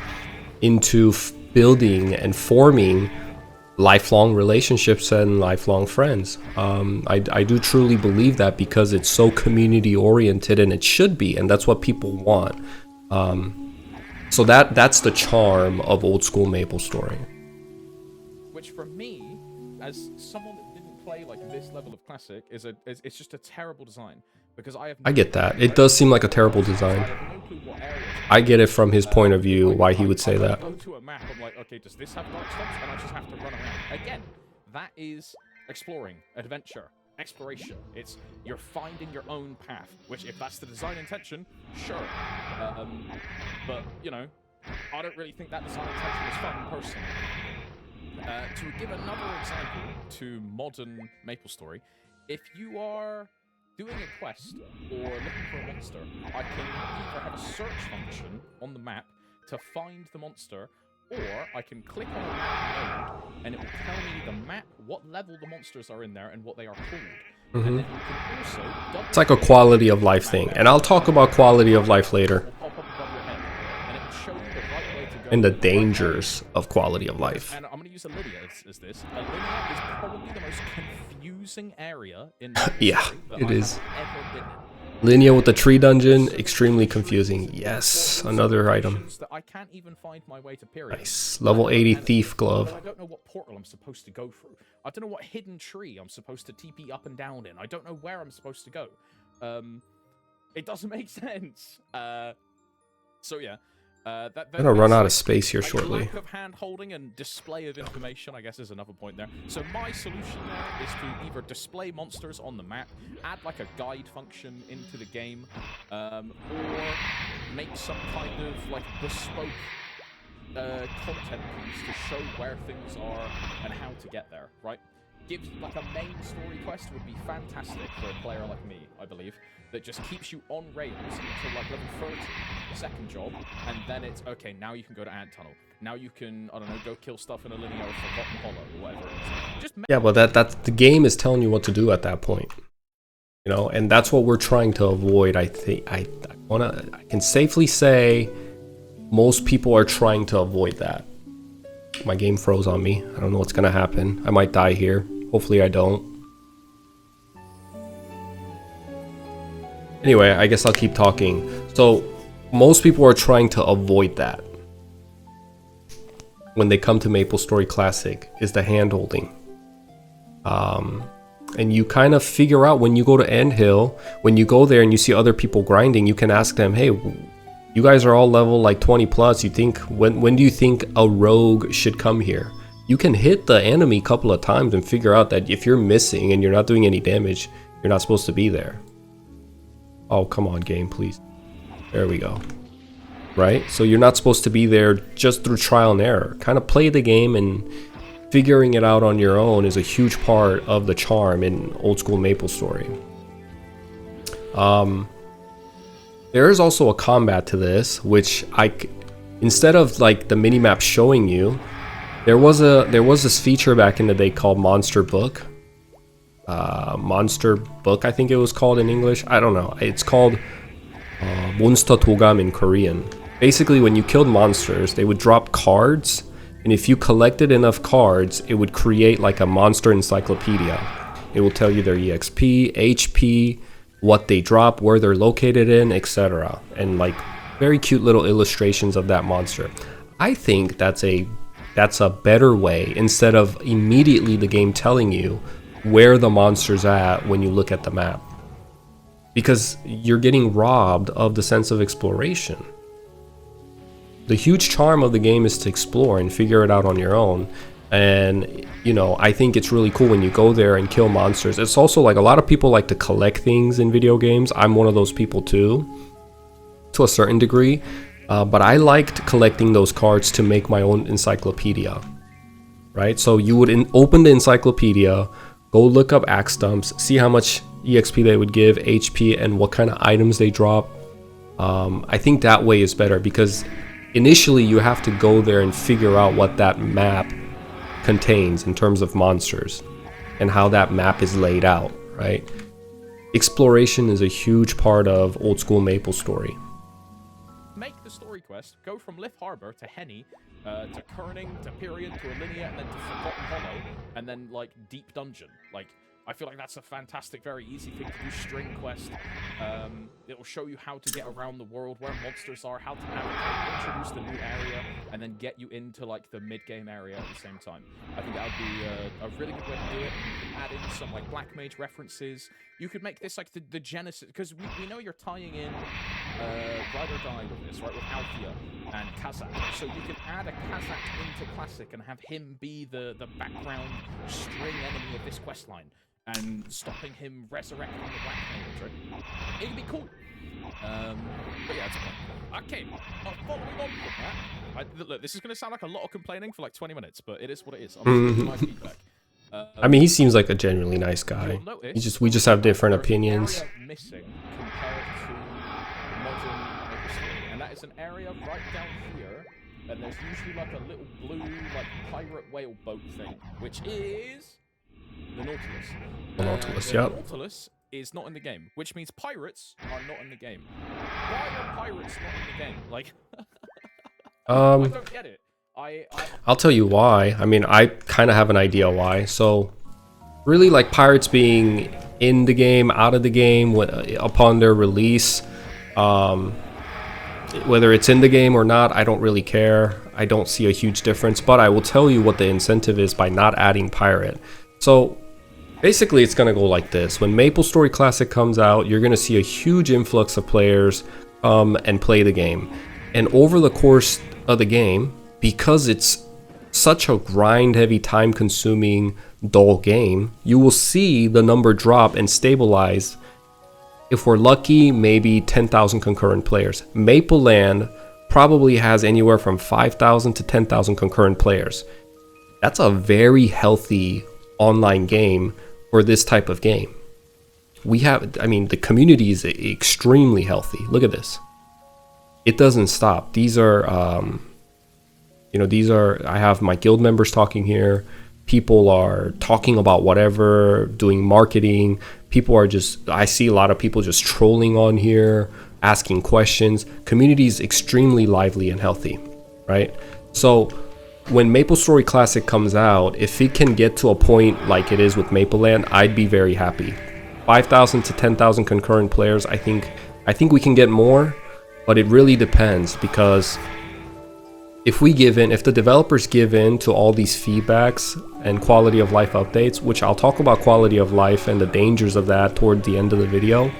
into building and forming lifelong relationships and lifelong friends. I do truly believe that, because it's so community oriented, and it should be, and that's what people want. So that's the charm of old school Maplestory. Which for me, as someone that didn't play like this level of Classic, it's just a terrible design. Because I get that. It does seem like a terrible design. I get it from his point of view, why he would say that. I go to a map, I'm like, okay, does this have dark stops? And I just have to run around. Again, that is exploring, adventure, exploration. You're finding your own path, which, if that's the design intention, sure. But, you know, I don't really think that design intention is fun, personally. To give another example to modern Maplestory, if you are doing a quest or looking for a monster, I can either have a search function on the map to find the monster, or I can click on a map node and it will tell me the map, what level the monsters are in there, and what they are called. And then you can also it's like a quality of life thing, and I'll talk about quality of life later, and the dangers of quality of life. And I'm going to use Alinea as this. Alinea is probably the most confusing area in yeah, it is. Ever been in. Linear with the tree dungeon, extremely confusing. Yes, another item. That I can't even find my way to period. Nice. Level 80 thief glove. I don't know what portal I'm supposed to go through. I don't know what hidden tree I'm supposed to TP up and down in. I don't know where I'm supposed to go. It doesn't make sense. So yeah. I'm gonna run out of space here shortly. Lack of hand holding and display of information, I guess, is another point there. So my solution there is to either display monsters on the map, add like a guide function into the game, or make some kind of like bespoke content piece to show where things are and how to get there, right? Gives like a main story quest would be fantastic for a player like me, I believe, that just keeps you on rails until like level 30, the second job, and then it's okay, now you can go to Ant Tunnel. Now you can, I don't know, go kill stuff in a linear or Forgotten Hollow or whatever it is. Just yeah, but that's the game is telling you what to do at that point. You know, and that's what we're trying to avoid. I think I can safely say most people are trying to avoid that. My game froze on me. I don't know what's gonna happen. I might die here. Hopefully I don't. Anyway, I guess I'll keep talking. So, most people are trying to avoid that when they come to Maplestory Classic, is the hand-holding. And you kind of figure out when you go to End Hill, when you go there and you see other people grinding, you can ask them, hey, you guys are all level like 20 plus, you think, when do you think a rogue should come here? You can hit the enemy a couple of times and figure out that if you're missing and you're not doing any damage, you're not supposed to be there. Oh, come on, game, please. There we go. Right? So you're not supposed to be there just through trial and error. Kind of play the game, and figuring it out on your own is a huge part of the charm in old school Maplestory. There is also a combat to this, which instead of like the minimap showing you, there was this feature back in the day called Monster Book. Monster Book, I think it was called in English. I don't know. It's called Monster Dogam in Korean. Basically, when you killed monsters, they would drop cards, and if you collected enough cards, it would create like a monster encyclopedia. It will tell you their EXP, HP, what they drop, where they're located in, etc. And like very cute little illustrations of that monster. I think that's a better way, instead of immediately the game telling you where the monster's at when you look at the map, because you're getting robbed of the sense of exploration. The huge charm of the game is to explore and figure it out on your own. And you know, I think it's really cool when you go there and kill monsters. It's also like a lot of people like to collect things in video games. I'm one of those people too, to a certain degree. But I liked collecting those cards to make my own encyclopedia, right? So you would open the encyclopedia, go look up axe stumps, see how much EXP they would give, HP, and what kind of items they drop. I think that way is better, because initially you have to go there and figure out what that map contains in terms of monsters and how that map is laid out, right? Exploration is a huge part of old school Maplestory. Make the story quest, go from Lift Harbor to Henny, to Kerning, to Period, to Alinea, and then to Forgotten Hollow, and then, like, Deep Dungeon. Like, I feel like that's a fantastic, very easy thing to do. String quest. It'll show you how to get around the world, where monsters are, how to navigate, introduce the new area, and then get you into, like, the mid-game area at the same time. I think that would be a really good way to do it. You can add in some, like, Black Mage references. You could make this, like, the Genesis, because we know you're tying in Ride or Die with this, right, with Althea and Kazakh. So you can add a Kazakh into Classic and have him be the background string enemy of this questline, and stopping him resurrecting the Black Mage, right? It'd be cool. But yeah, that's a point. Okay, following on from that, look, this is going to sound like a lot of complaining for like 20 minutes, but it is what it is. I'm just giving my feedback. I mean, he seems like a genuinely nice guy. We just have different opinions. Missing compared to modern Maplestory, and that is an area right down here, and there's usually like a little blue like pirate whale boat thing, which is the Nautilus. The Nautilus, The Nautilus is not in the game, which means pirates are not in the game. Why are pirates not in the game? Like, I don't get it. I'll tell you why. I mean, I kind of have an idea why. So, really, like pirates being in the game, out of the game upon their release, whether it's in the game or not, I don't really care. I don't see a huge difference. But I will tell you what the incentive is by not adding pirate. So, basically, it's going to go like this. When Maplestory Classic comes out, you're going to see a huge influx of players come and play the game. And over the course of the game, because it's such a grind-heavy, time-consuming, dull game, you will see the number drop and stabilize. If we're lucky, maybe 10,000 concurrent players. Maple Land probably has anywhere from 5,000 to 10,000 concurrent players. That's a very healthy online game for this type of game. The community is extremely healthy. Look at this. It doesn't stop. These are, I have my guild members talking here. People are talking about whatever, doing marketing. I see a lot of people just trolling on here, asking questions. Community is extremely lively and healthy, right? So when Maplestory Classic comes out, if it can get to a point like it is with Maple Land, I'd be very happy. 5,000 to 10,000 concurrent players, I think we can get more, but it really depends, because if the developers give in to all these feedbacks and quality of life updates, which I'll talk about quality of life and the dangers of that toward the end of the video,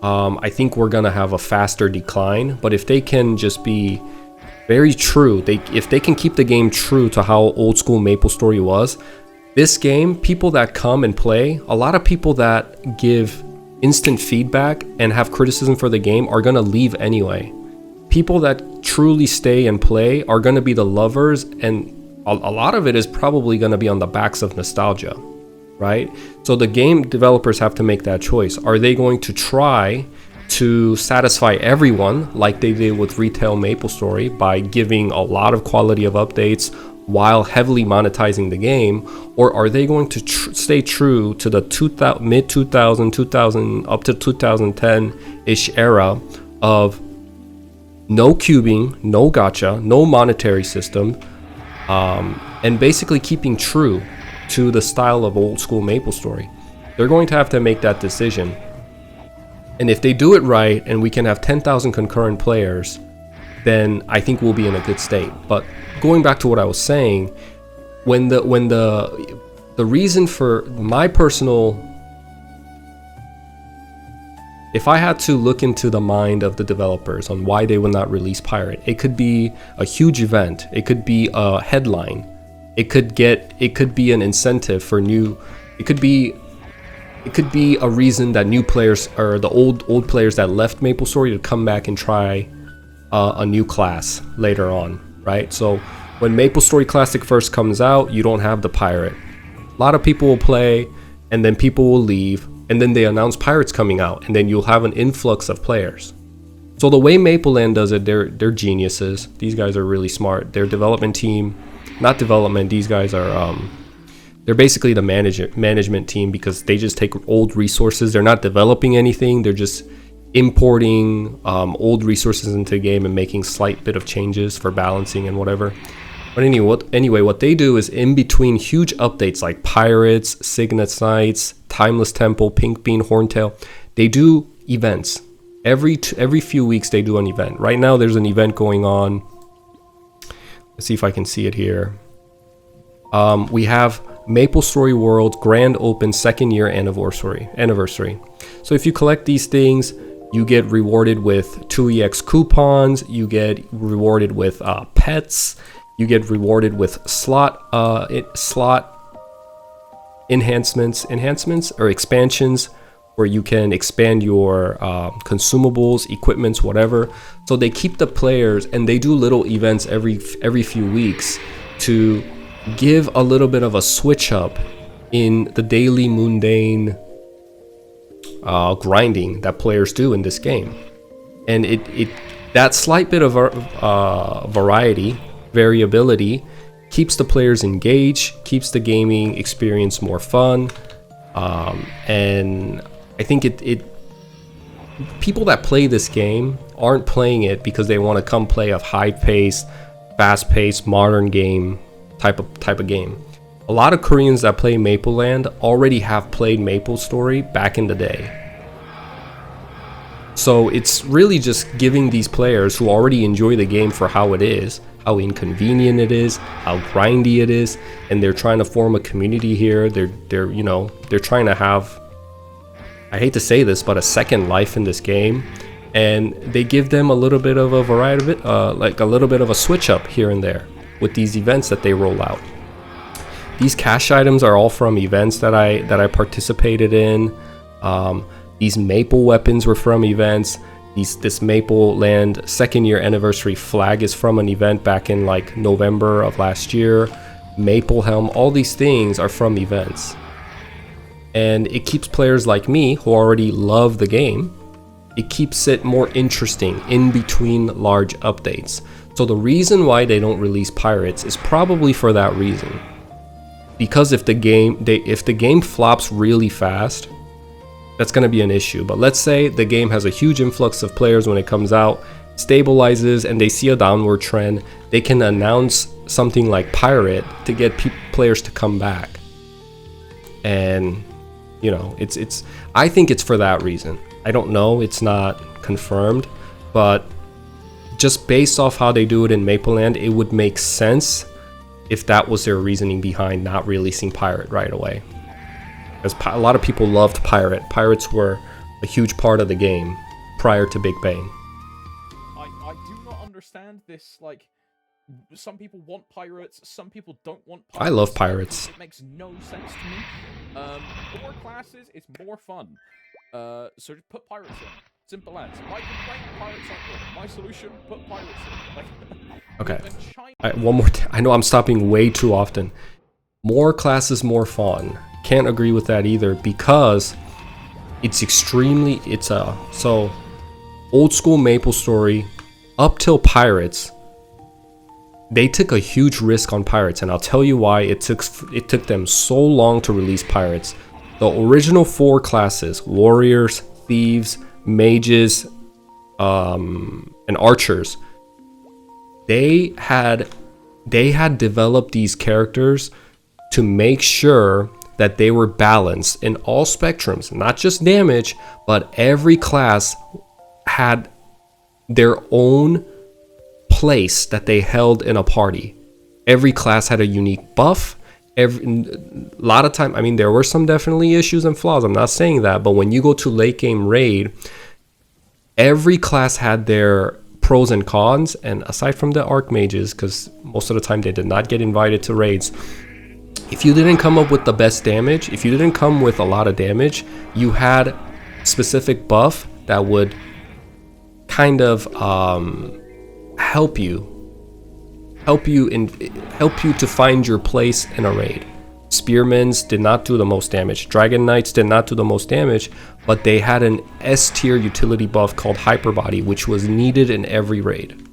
I think we're gonna have a faster decline. But if they can just be very true, if they can keep the game true to how old school Maplestory was, this game, people that come and play, a lot of people that give instant feedback and have criticism for the game are gonna leave anyway. People that truly stay and play are going to be the lovers, and a lot of it is probably going to be on the backs of nostalgia, right? So the game developers have to make that choice. Are they going to try to satisfy everyone like they did with retail Maplestory by giving a lot of quality of updates while heavily monetizing the game, or are they going to stay true to the mid-2000, 2000 up to 2010-ish era of no cubing, no gacha, no monetary system, and basically keeping true to the style of old school Maplestory? They're going to have to make that decision. And if they do it right and we can have 10,000 concurrent players, then I think we'll be in a good state. But going back to what I was saying, when the reason for my personal, if I had to look into the mind of the developers on why they would not release Pirate, it could be a huge event, it could be a headline, it could be an incentive for new, it could be a reason that new players or the old players that left Maplestory to come back and try a new class later on, right? So when Maplestory Classic first comes out, you don't have the Pirate. A lot of people will play, and then people will leave, and then they announce Pirates coming out, and then you'll have an influx of players. So the way Mapleland does it, they're geniuses. These guys are really smart. Their development team, not development, these guys are they're basically the management team, because they just take old resources. They're not developing anything. They're just importing old resources into the game and making slight bit of changes for balancing and whatever. But anyway, what they do is in between huge updates like Pirates, Signet Knights, Timeless Temple, Pink Bean, Horntail, they do events. Every few weeks they do an event. Right now there's an event going on. Let's see if I can see it here. We have Maplestory World Grand Open 2nd year anniversary. So if you collect these things, you get rewarded with 2EX coupons, you get rewarded with pets, you get rewarded with slot enhancements or expansions, where you can expand your consumables, equipments, whatever. So they keep the players, and they do little events every few weeks to give a little bit of a switch up in the daily mundane grinding that players do in this game. And it that slight bit of variability keeps the players engaged, keeps the gaming experience more fun, and I think it people that play this game aren't playing it because they want to come play a high-paced, fast-paced, modern game type of game. A lot of Koreans that play Mapleland already have played Maplestory back in the day. So it's really just giving these players who already enjoy the game for how it is, how inconvenient it is, how grindy it is, and they're trying to form a community here. They're trying to have, I hate to say this, but a second life in this game, and they give them a little bit of a variety of it, like a little bit of a switch up here and there with these events that they roll out. These cash items are all from events that I participated in. These maple weapons were from events. This Mapleland 2nd year anniversary flag is from an event back in like November of last year. Maple helm, all these things are from events. And it keeps players like me who already love the game, it keeps it more interesting in between large updates. So the reason why they don't release Pirates is probably for that reason. Because if the game flops really fast, that's going to be an issue. But let's say the game has a huge influx of players when it comes out, stabilizes, and they see a downward trend, they can announce something like Pirate to get players to come back. And it's I think it's for that reason. I don't know, it's not confirmed, but just based off how they do it in Mapleland, it would make sense if that was their reasoning behind not releasing Pirate right away. Because a lot of people loved Pirate. Pirates were a huge part of the game prior to Big Bang. I do not understand this, like, some people want Pirates, some people don't want Pirates. I love Pirates. It makes no sense to me. More classes is more fun. So just put Pirates in. Simple as. My complaint, Pirates aren't good. My solution, put Pirates in. Like, okay. One more I know I'm stopping way too often. More classes, more fun. Can't agree with that either, because so old school Maplestory up till Pirates, they took a huge risk on Pirates, and I'll tell you why it took them so long to release Pirates. The original 4 classes, warriors, thieves, mages, and archers, they had developed these characters to make sure that they were balanced in all spectrums, not just damage, but every class had their own place that they held in a party. Every class had a unique buff. A lot of time, I mean, there were some definitely issues and flaws. I'm not saying that, but when you go to late game raid, every class had their pros and cons. And aside from the archmages, because most of the time they did not get invited to raids, if you didn't come up with the best damage, if you didn't come with a lot of damage, you had specific buff that would kind of help you to find your place in a raid. Spearmans did not do the most damage. Dragon Knights did not do the most damage, but they had an S tier utility buff called Hyperbody, which was needed in every raid.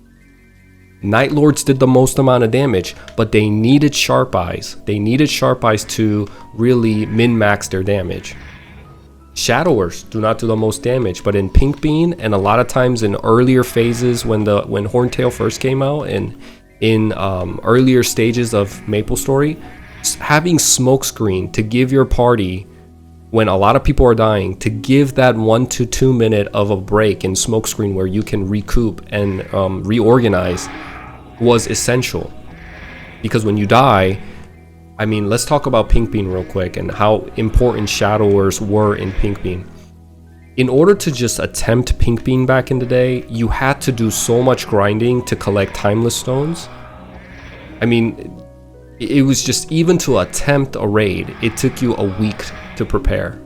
Night Lords did the most amount of damage, but they needed Sharp Eyes. They needed Sharp Eyes to really min-max their damage. Shadowers do not do the most damage, but in Pink Bean and a lot of times in earlier phases when Horntail first came out and in earlier stages of Maplestory, having Smokescreen to give your party, when a lot of people are dying, to give that 1 to 2 minute of a break in Smokescreen where you can recoup and reorganize was essential. Because when you die, I mean, let's talk about Pink Bean real quick and how important Shadowers were in Pink Bean. In order to just attempt Pink Bean back in the day, you had to do so much grinding to collect Timeless Stones. I mean, it was just, even to attempt a raid, it took you a week to prepare,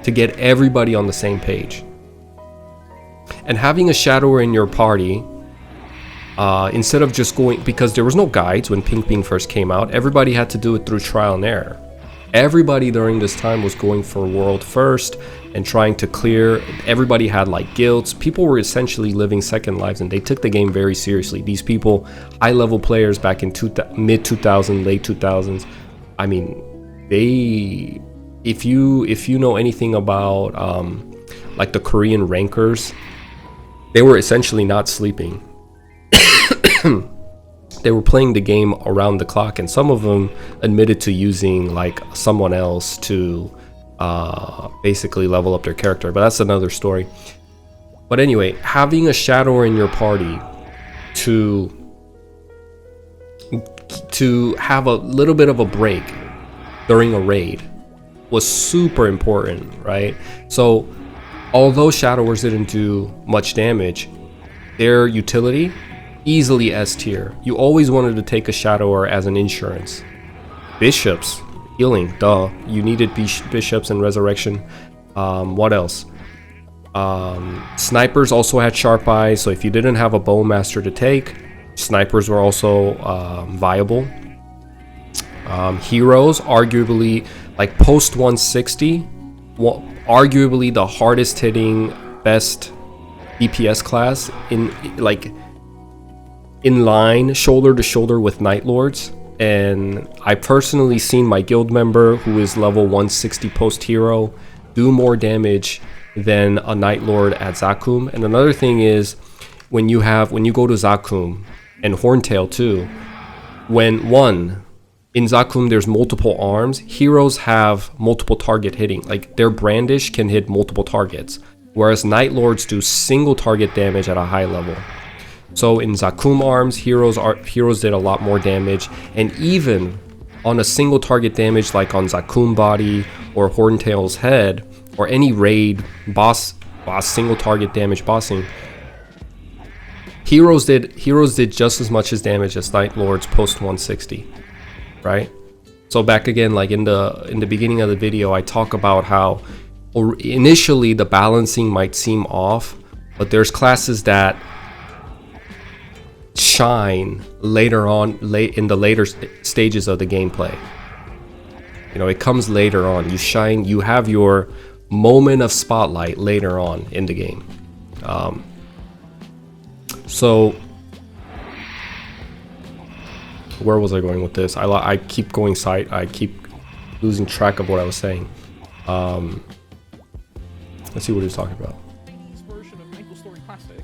to get everybody on the same page. And having a Shadower in your party, instead of just going, because there was no guides when Pink Bean first came out, everybody had to do it through trial and error. Everybody during this time was going for world first and trying to clear. Everybody had like guilds. People were essentially living second lives, and they took the game very seriously. These people, high level players back in mid 2000s, late 2000s. I mean, they, if you know anything about like the Korean rankers, they were essentially not sleeping. They were playing the game around the clock, and some of them admitted to using like someone else to basically level up their character, but that's another story. But anyway, having a Shadower in your party to have a little bit of a break during a raid was super important, right? So although Shadowers didn't do much damage, their utility easily S tier. You always wanted to take a Shadower as an insurance. Bishops, healing, duh. You needed bishops and resurrection. What else? Snipers also had Sharp Eyes, so if you didn't have a Bowmaster to take, snipers were also viable. Heroes, arguably, like post 160, arguably the hardest hitting, best DPS class in line, shoulder to shoulder with Night Lords. And I personally seen my guild member, who is level 160 post hero, do more damage than a Night Lord at Zakum. And another thing is, when you go to Zakum and Horntail too, in Zakum there's multiple arms, heroes have multiple target hitting, like their brandish can hit multiple targets, whereas Night Lords do single target damage at a high level. So in Zakum arms, heroes did a lot more damage, and even on a single target damage like on Zakum body or Horntail's head or any raid boss single target damage bossing, heroes did just as much as damage as Night Lords post 160, right? So back again, like in the beginning of the video, I talk about how initially the balancing might seem off, but there's classes that shine later on, in the later stages of the gameplay. You know, it comes later on. You shine, you have your moment of spotlight later on in the game. So where was I going with this? I keep going I keep losing track of what I was saying. Let's see what he was talking about. This version of Maplestory Classic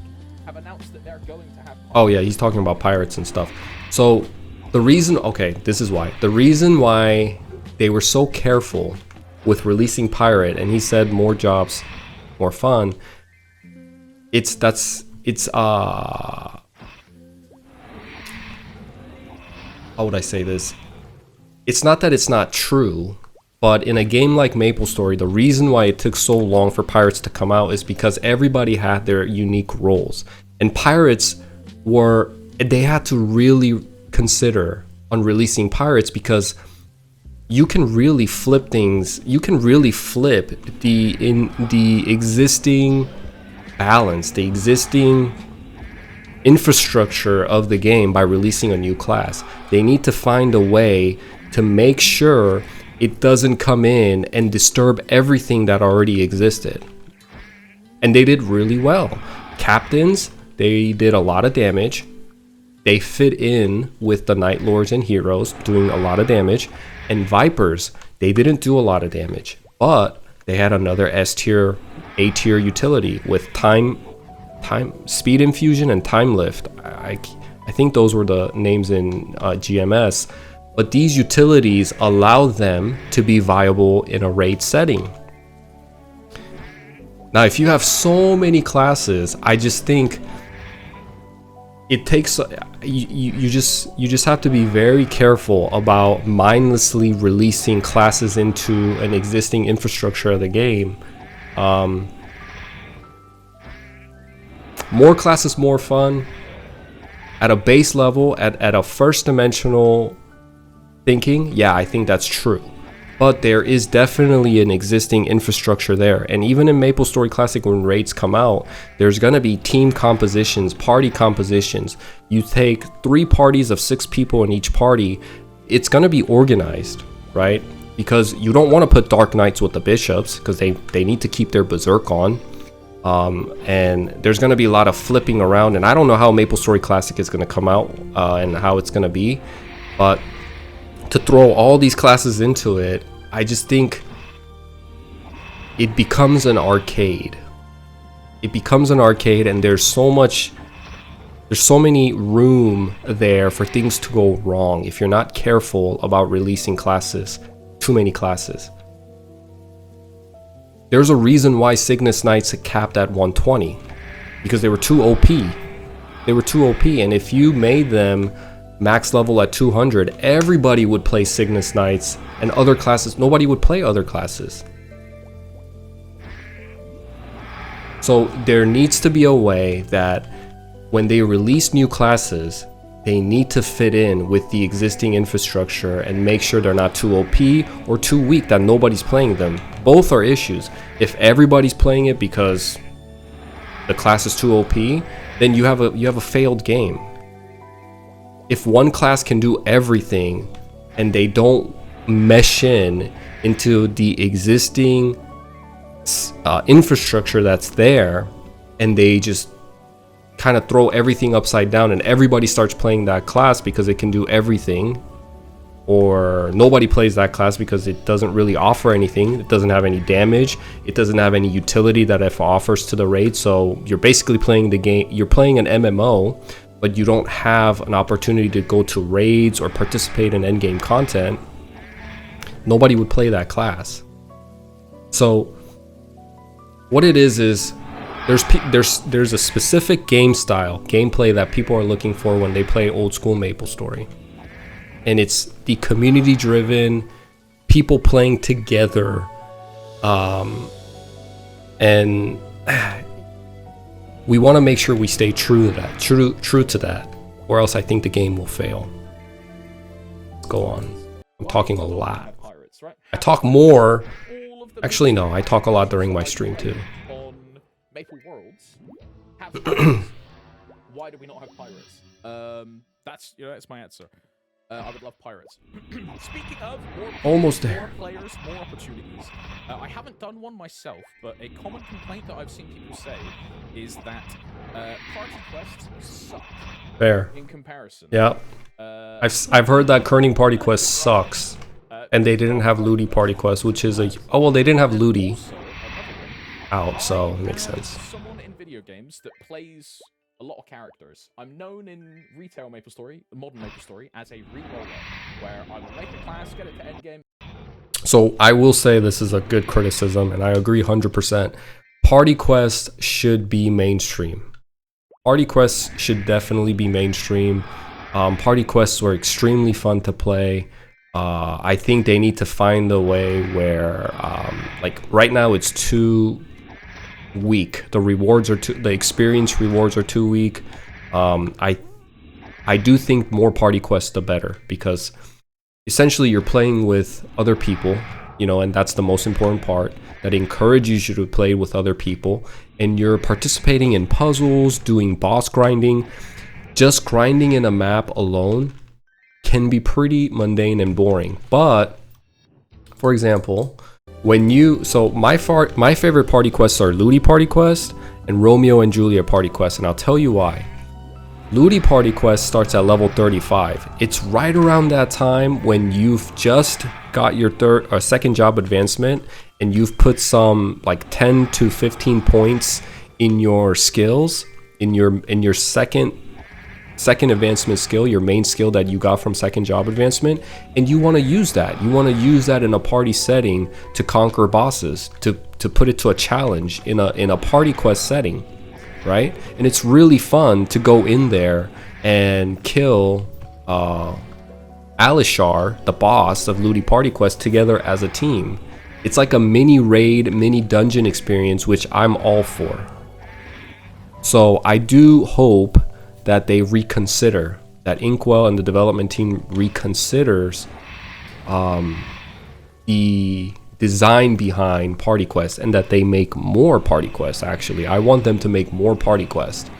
have announced that they're going to have. Oh yeah, he's talking about pirates and stuff. So the reason, okay, this is why. The reason why they were so careful with releasing pirate, and he said more jobs, more fun. It's how would I say this? It's not that it's not true, but in a game like Maplestory, the reason why it took so long for pirates to come out is because everybody had their unique roles. And pirates they had to really consider on releasing pirates because you can really flip things. You can really flip the existing balance, the existing infrastructure of the game by releasing a new class. They need to find a way to make sure it doesn't come in and disturb everything that already existed. And they did really well. Captains, they did a lot of damage. They fit in with the Night Lords and Heroes, doing a lot of damage. And Vipers, they didn't do a lot of damage, but they had another S tier, A tier utility with time, speed infusion, and time lift. I think those were the names in GMS. But these utilities allow them to be viable in a raid setting. Now, if you have so many classes, I just think it takes you just have to be very careful about mindlessly releasing classes into an existing infrastructure of the game. More classes, more fun. At a base level, at a first dimensional thinking, yeah, I think that's true. But there is definitely an existing infrastructure there. And even in Maplestory Classic, when raids come out, there's going to be team compositions, party compositions. You take 3 parties of 6 people in each party, it's going to be organized, right? Because you don't want to put Dark Knights with the bishops because they need to keep their berserk on. And there's going to be a lot of flipping around. And I don't know how Maplestory Classic is going to come out and how it's going to be. But to throw all these classes into it, I just think it becomes an arcade. It becomes an arcade, and there's so many room there for things to go wrong if you're not careful about releasing classes, too many classes. There's a reason why Cygnus Knights capped at 120, because they were too OP. They were too OP, and if you made them max level at 200, everybody would play Cygnus Knights, and other classes, nobody would play other classes. So there needs to be a way that when they release new classes, they need to fit in with the existing infrastructure and make sure they're not too OP or too weak that nobody's playing them. Both are issues. If everybody's playing it because the class is too OP, then you have a failed game. If one class can do everything and they don't mesh into the existing infrastructure that's there, and they just kind of throw everything upside down and everybody starts playing that class because it can do everything, or nobody plays that class because it doesn't really offer anything, it doesn't have any damage, it doesn't have any utility that it offers to the raid, so you're basically playing the game, you're playing an MMO, but you don't have an opportunity to go to raids or participate in endgame content, nobody would play that class. So what it is there's a specific game style, gameplay that people are looking for when they play old school Maplestory. And it's the community driven, people playing together, and we want to make sure we stay true to that, or else I think the game will fail. Let's go on. I'm talking a lot. I talk more. Actually, no, I talk a lot during my stream too. On Maple Worlds, why do we not have pirates? That's my answer. I would love pirates. Speaking of almost there. More players, more opportunities. I haven't done one myself, but a common complaint that I've seen people say is that party quests suck. Fair. In comparison. Yeah. I've heard that kerning party quest sucks, and they didn't have looty party quest, which is they didn't have looty out, so it makes sense. Someone in video games that plays a lot of characters. I'm known in retail Maplestory, modern Maplestory, as a reroller, where I will make a class, get it to endgame, So I will say this is a good criticism, and I agree 100%. Party quests should be mainstream. Party quests should definitely be mainstream. Party quests were extremely fun to play. I think they need to find a way where, like right now it's too weak. The experience rewards are too weak. I do think more party quests the better, because essentially you're playing with other people, you know, and that's the most important part, that encourages you to play with other people, and you're participating in puzzles, doing boss grinding. Just grinding in a map alone can be pretty mundane and boring. But for example, my favorite party quests are Ludi party quest and Romeo and Juliet party quest, and I'll tell you why. Ludi party quest starts at level 35. It's right around that time when you've just got your second job advancement, and you've put some like 10 to 15 points in your skills, in your second advancement skill, your main skill that you got from second job advancement, and you want to use that. You want to use that in a party setting to conquer bosses, to put it to a challenge in a party quest setting, right? And it's really fun to go in there and kill Alishar, the boss of Ludi Party Quest, together as a team. It's like a mini raid, mini dungeon experience, which I'm all for. So I do hope that they reconsider, that Inkwell and the development team reconsiders the design behind Party Quest, and that they make more Party Quests. Actually, I want them to make more Party Quest.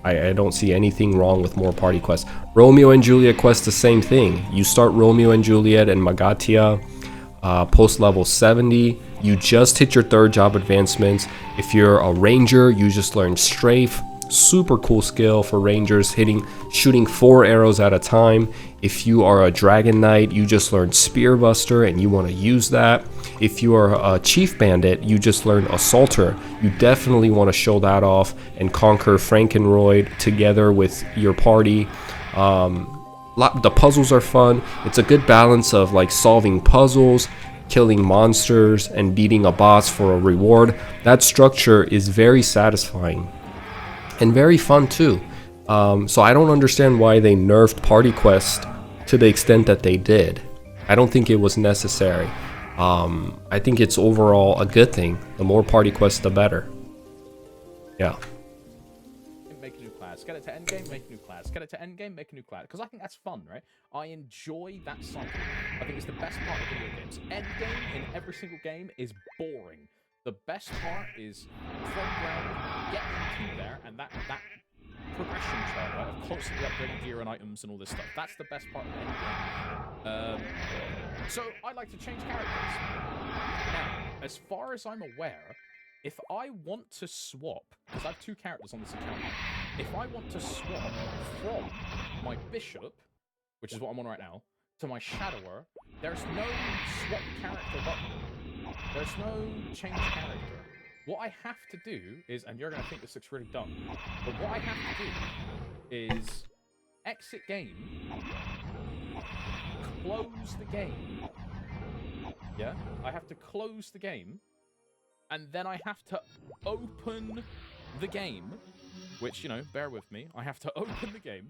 I don't see anything wrong with more Party Quests. Romeo and Juliet quest, the same thing. You start Romeo and Juliet and Magatia, post level 70. You just hit your third job advancements. If you're a ranger, you just learn strafe. Super cool skill for rangers, shooting 4 arrows at a time. If you are a dragon knight, you just learn spearbuster, and you want to use that. If you are a chief bandit, you just learn assaulter. You definitely want to show that off and conquer Frankenroyd together with your party. The puzzles are fun. It's a good balance of like solving puzzles, killing monsters, and beating a boss for a reward. That structure is very satisfying and very fun too. So I don't understand why they nerfed Party Quest to the extent that they did. I don't think it was necessary. I think it's overall a good thing. The more Party Quests, the better. Yeah. Make a new class. Get it to endgame, make a new class. Get it to endgame, make a new class. Because I think that's fun, right? I enjoy that cycle. I think it's the best part of video games. Endgame in every single game is boring. The best part is from ground, getting to there, and that progression chart, right, of constantly upgrading gear and items and all this stuff. That's the best part of any game. So I like to change characters. Now, as far as I'm aware, if I want to swap, because I have 2 characters on this account now, if I want to swap from my bishop, which is what I'm on right now, to my shadower, there's no swap character button. There's no change character. What I have to do is, and you're going to think this looks really dumb, but what I have to do is exit game, close the game, yeah? I have to close the game, and then I have to open the game, which, you know, bear with me, I have to open the game.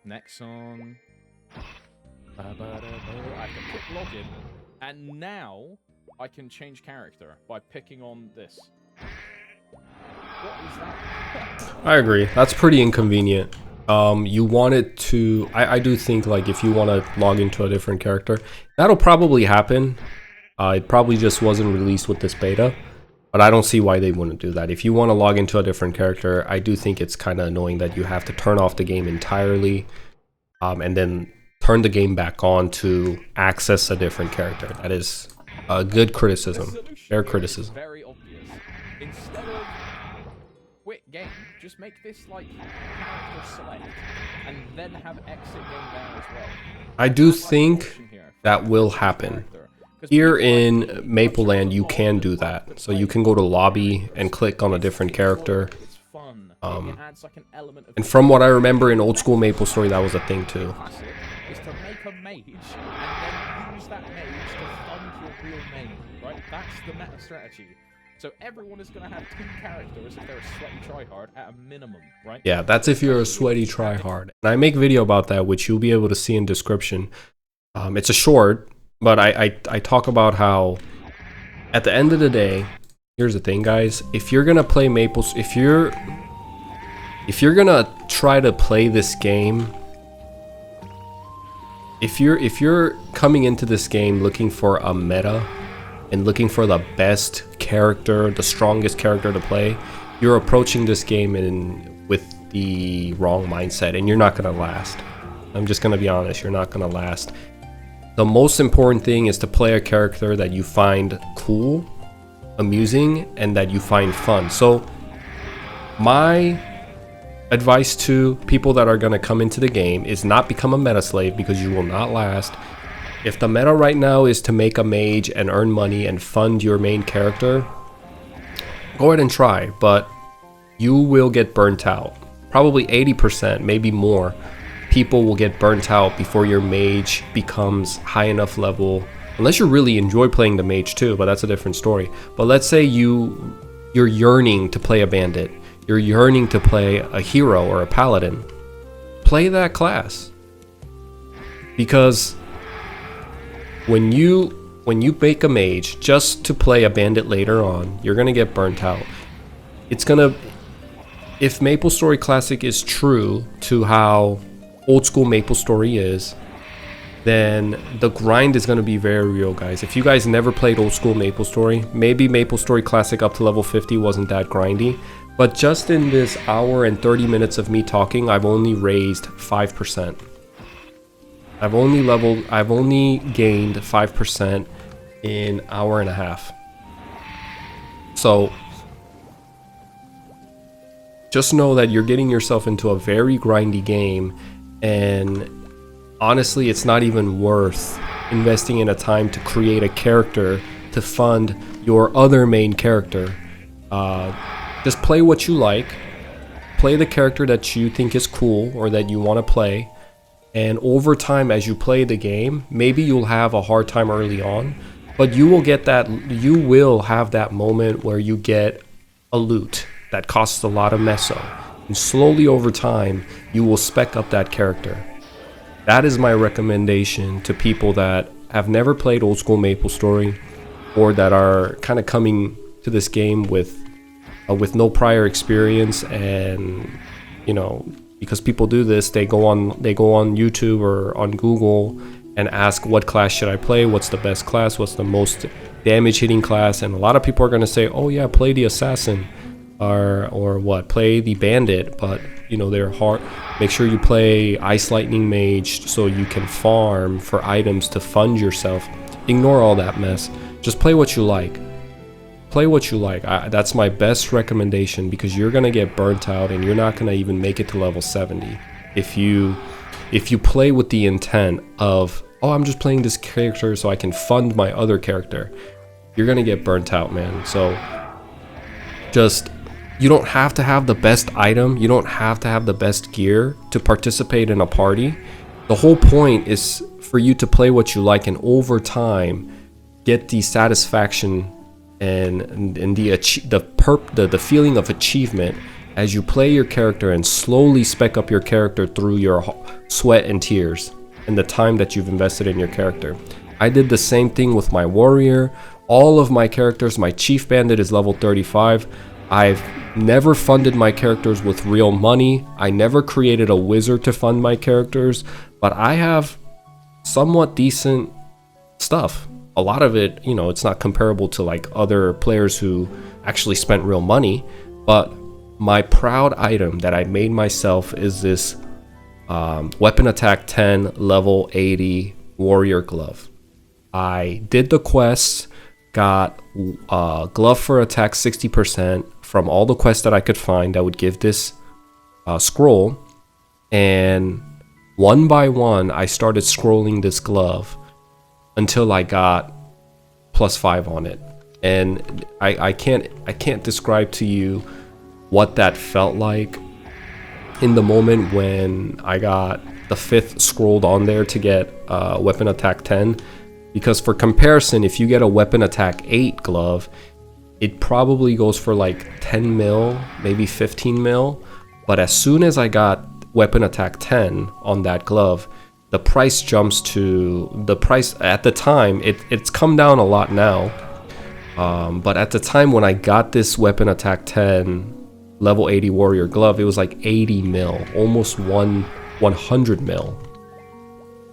Next on. I have to click login, and now I can change character by picking on this. What is that? I agree. That's pretty inconvenient. You want it to... I do think, like, if you want to log into a different character, that'll probably happen. It probably just wasn't released with this beta, but I don't see why they wouldn't do that. If you want to log into a different character, I do think it's kind of annoying that you have to turn off the game entirely, and then turn the game back on to access a different character. That is a good criticism. Fair criticism. Very obvious. Instead of quit game, just make this like character select, and then have exit game there as well. I do think that will happen. Here in Mapleland, you can do that. So you can go to lobby and click on a different character. It's fun. It adds like an element of. And from what I remember in old school Maplestory, that was a thing too. Classic is to make a mage and then use that mage to fund your real main, right? That's the meta strategy. So everyone is going to have 2 characters if they're a sweaty tryhard at a minimum, right? Yeah, that's if you're a sweaty tryhard. And I make video about that, which you'll be able to see in description. It's a short, but I talk about how at the end of the day, here's the thing, guys. If you're gonna play Maples, if you're gonna try to play this game, if you're coming into this game looking for a meta and looking for the best character, the strongest character to play, you're approaching this game with the wrong mindset, and you're not gonna last. I'm just gonna be honest, you're not gonna last. The most important thing is to play a character that you find cool, amusing, and that you find fun. So my advice to people that are gonna come into the game is not become a meta slave, because you will not last. If the meta right now is to make a mage and earn money and fund your main character, go ahead and try, but you will get burnt out. Probably 80%, maybe more, people will get burnt out before your mage becomes high enough level, unless you really enjoy playing the mage too, but that's a different story. But let's say you're yearning to play a bandit, you're yearning to play a hero or a paladin, play that class. Because when you make a mage just to play a bandit later on, you're gonna get burnt out. If Maplestory Classic is true to how old school Maplestory is, then the grind is gonna be very real, guys. If you guys never played old school Maplestory, maybe Maplestory Classic up to level 50 wasn't that grindy, but just in this hour and 30 minutes of me talking, I've only raised 5%. I've only gained 5% in an hour and a half. So just know that you're getting yourself into a very grindy game, and honestly, it's not even worth investing in a time to create a character to fund your other main character. Just play what you like, play the character that you think is cool or that you want to play. And over time, as you play the game, maybe you'll have a hard time early on, but you will have that moment where you get a loot that costs a lot of meso. And slowly over time, you will spec up that character. That is my recommendation to people that have never played old school Maplestory, or that are kind of coming to this game with no prior experience. And because people do this, they go on YouTube or on Google and ask, what class should I play? What's the best class? What's the most damage hitting class? And a lot of people are going to say, oh yeah, play the assassin, or what, play the bandit. But they're hard. Make sure you play ice lightning mage so you can farm for items to fund yourself. Ignore all that mess. Just play what you like. Play what you like. That's my best recommendation, because you're gonna get burnt out and you're not gonna even make it to level 70 if you play with the intent of, oh, I'm just playing this character so I can fund my other character. You're gonna get burnt out, man. So you don't have to have the best item, you don't have to have the best gear to participate in a party. The whole point is for you to play what you like, and over time get the satisfaction and the feeling of achievement as you play your character and slowly spec up your character through your sweat and tears and the time that you've invested in your character. I did the same thing with my warrior. All of my characters, my chief bandit is level 35. I've never funded my characters with real money. I never created a wizard to fund my characters, but I have somewhat decent stuff. A lot of it, it's not comparable to like other players who actually spent real money, but my proud item that I made myself is this weapon attack 10 level 80 warrior glove. I did the quests, got glove for attack 60% from all the quests that I could find that would give this scroll, and one by one I started scrolling this glove until I got +5 on it. And I can't describe to you what that felt like in the moment when I got the 5th scrolled on there to get weapon attack 10. Because for comparison, if you get a weapon attack 8 glove, it probably goes for like 10 mil, maybe 15 mil. But as soon as I got weapon attack 10 on that glove, the price jumps to the price at the time. It's come down a lot now. But at the time when I got this weapon attack 10 level 80 warrior glove, it was like 80 mil, almost 100 mil.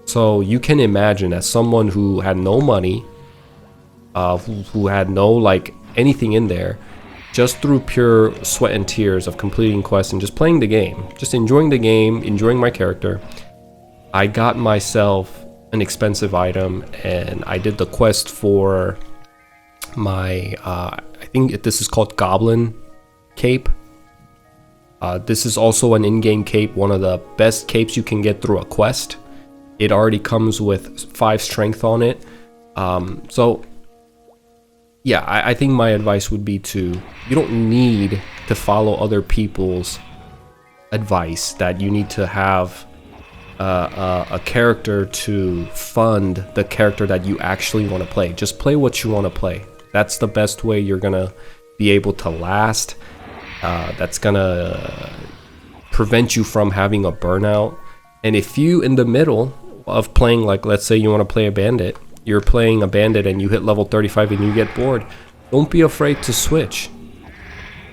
So you can imagine, as someone who had no money, who had no like anything in there, just through pure sweat and tears of completing quests and just playing the game, just enjoying the game, enjoying my character, I got myself an expensive item, and I did the quest for my I think this is called Goblin Cape. This is also an in-game cape, one of the best capes you can get through a quest. It already comes with 5 strength on it. So yeah, I think my advice would be you don't need to follow other people's advice that you need to have a character to fund the character that you actually want to play. Just play what you want to play. That's the best way you're gonna be able to last. That's gonna prevent you from having a burnout. And if you, in the middle of playing, like let's say you want to play a bandit, you're playing a bandit and you hit level 35 and you get bored, don't be afraid to switch.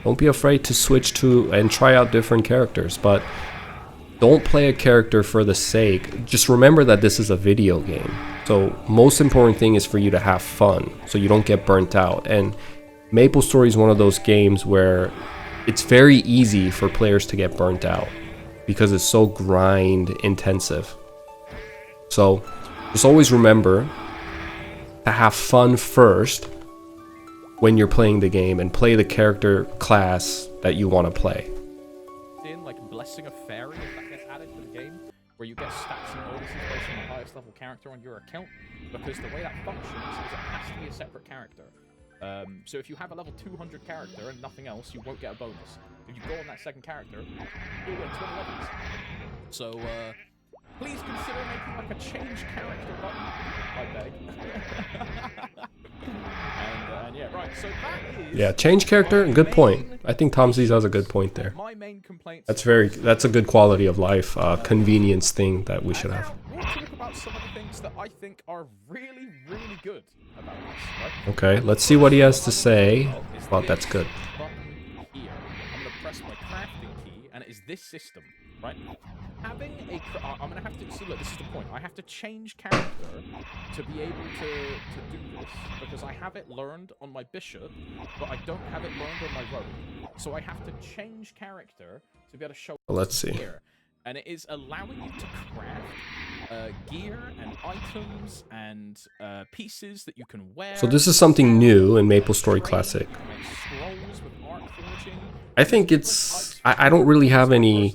Don't be afraid to switch to and try out different characters, but don't play a character for the sake. Just remember that this is a video game. So most important thing is for you to have fun so you don't get burnt out. And Maplestory is one of those games where it's very easy for players to get burnt out because it's so grind intensive. So just always remember to have fun first when you're playing the game, and play the character class that you want to play. In like blessing a fairy, if that gets added to the game, where you get stats and bonuses based on the highest level character on your account, because the way that functions is it has to be a separate character. So if you have a level 200 character and nothing else, you won't get a bonus. If you go on that second character, you'll get 20 levels. So please consider making like a change character button, I beg. and yeah, right. So that is Change character. Good point. I think Thompsies has a good point there. My main complaints. That's a good quality of life, convenience thing that we should have. We'll talk about some of the things that I think are really, really good about this. Right? Okay, let's see what he has to say about that's good. Button here. I'm gonna press my crafting key, and it is this system, right? Having a, I'm gonna have to see. Look, this is the point. I have to change character to be able to do this because I have it learned on my bishop, but I don't have it learned on my rogue. So I have to change character to be able to show. Let's see. Here. And it is allowing you to craft gear and items and pieces that you can wear. So this is something new in Maplestory Classic. I think it's... I don't really have any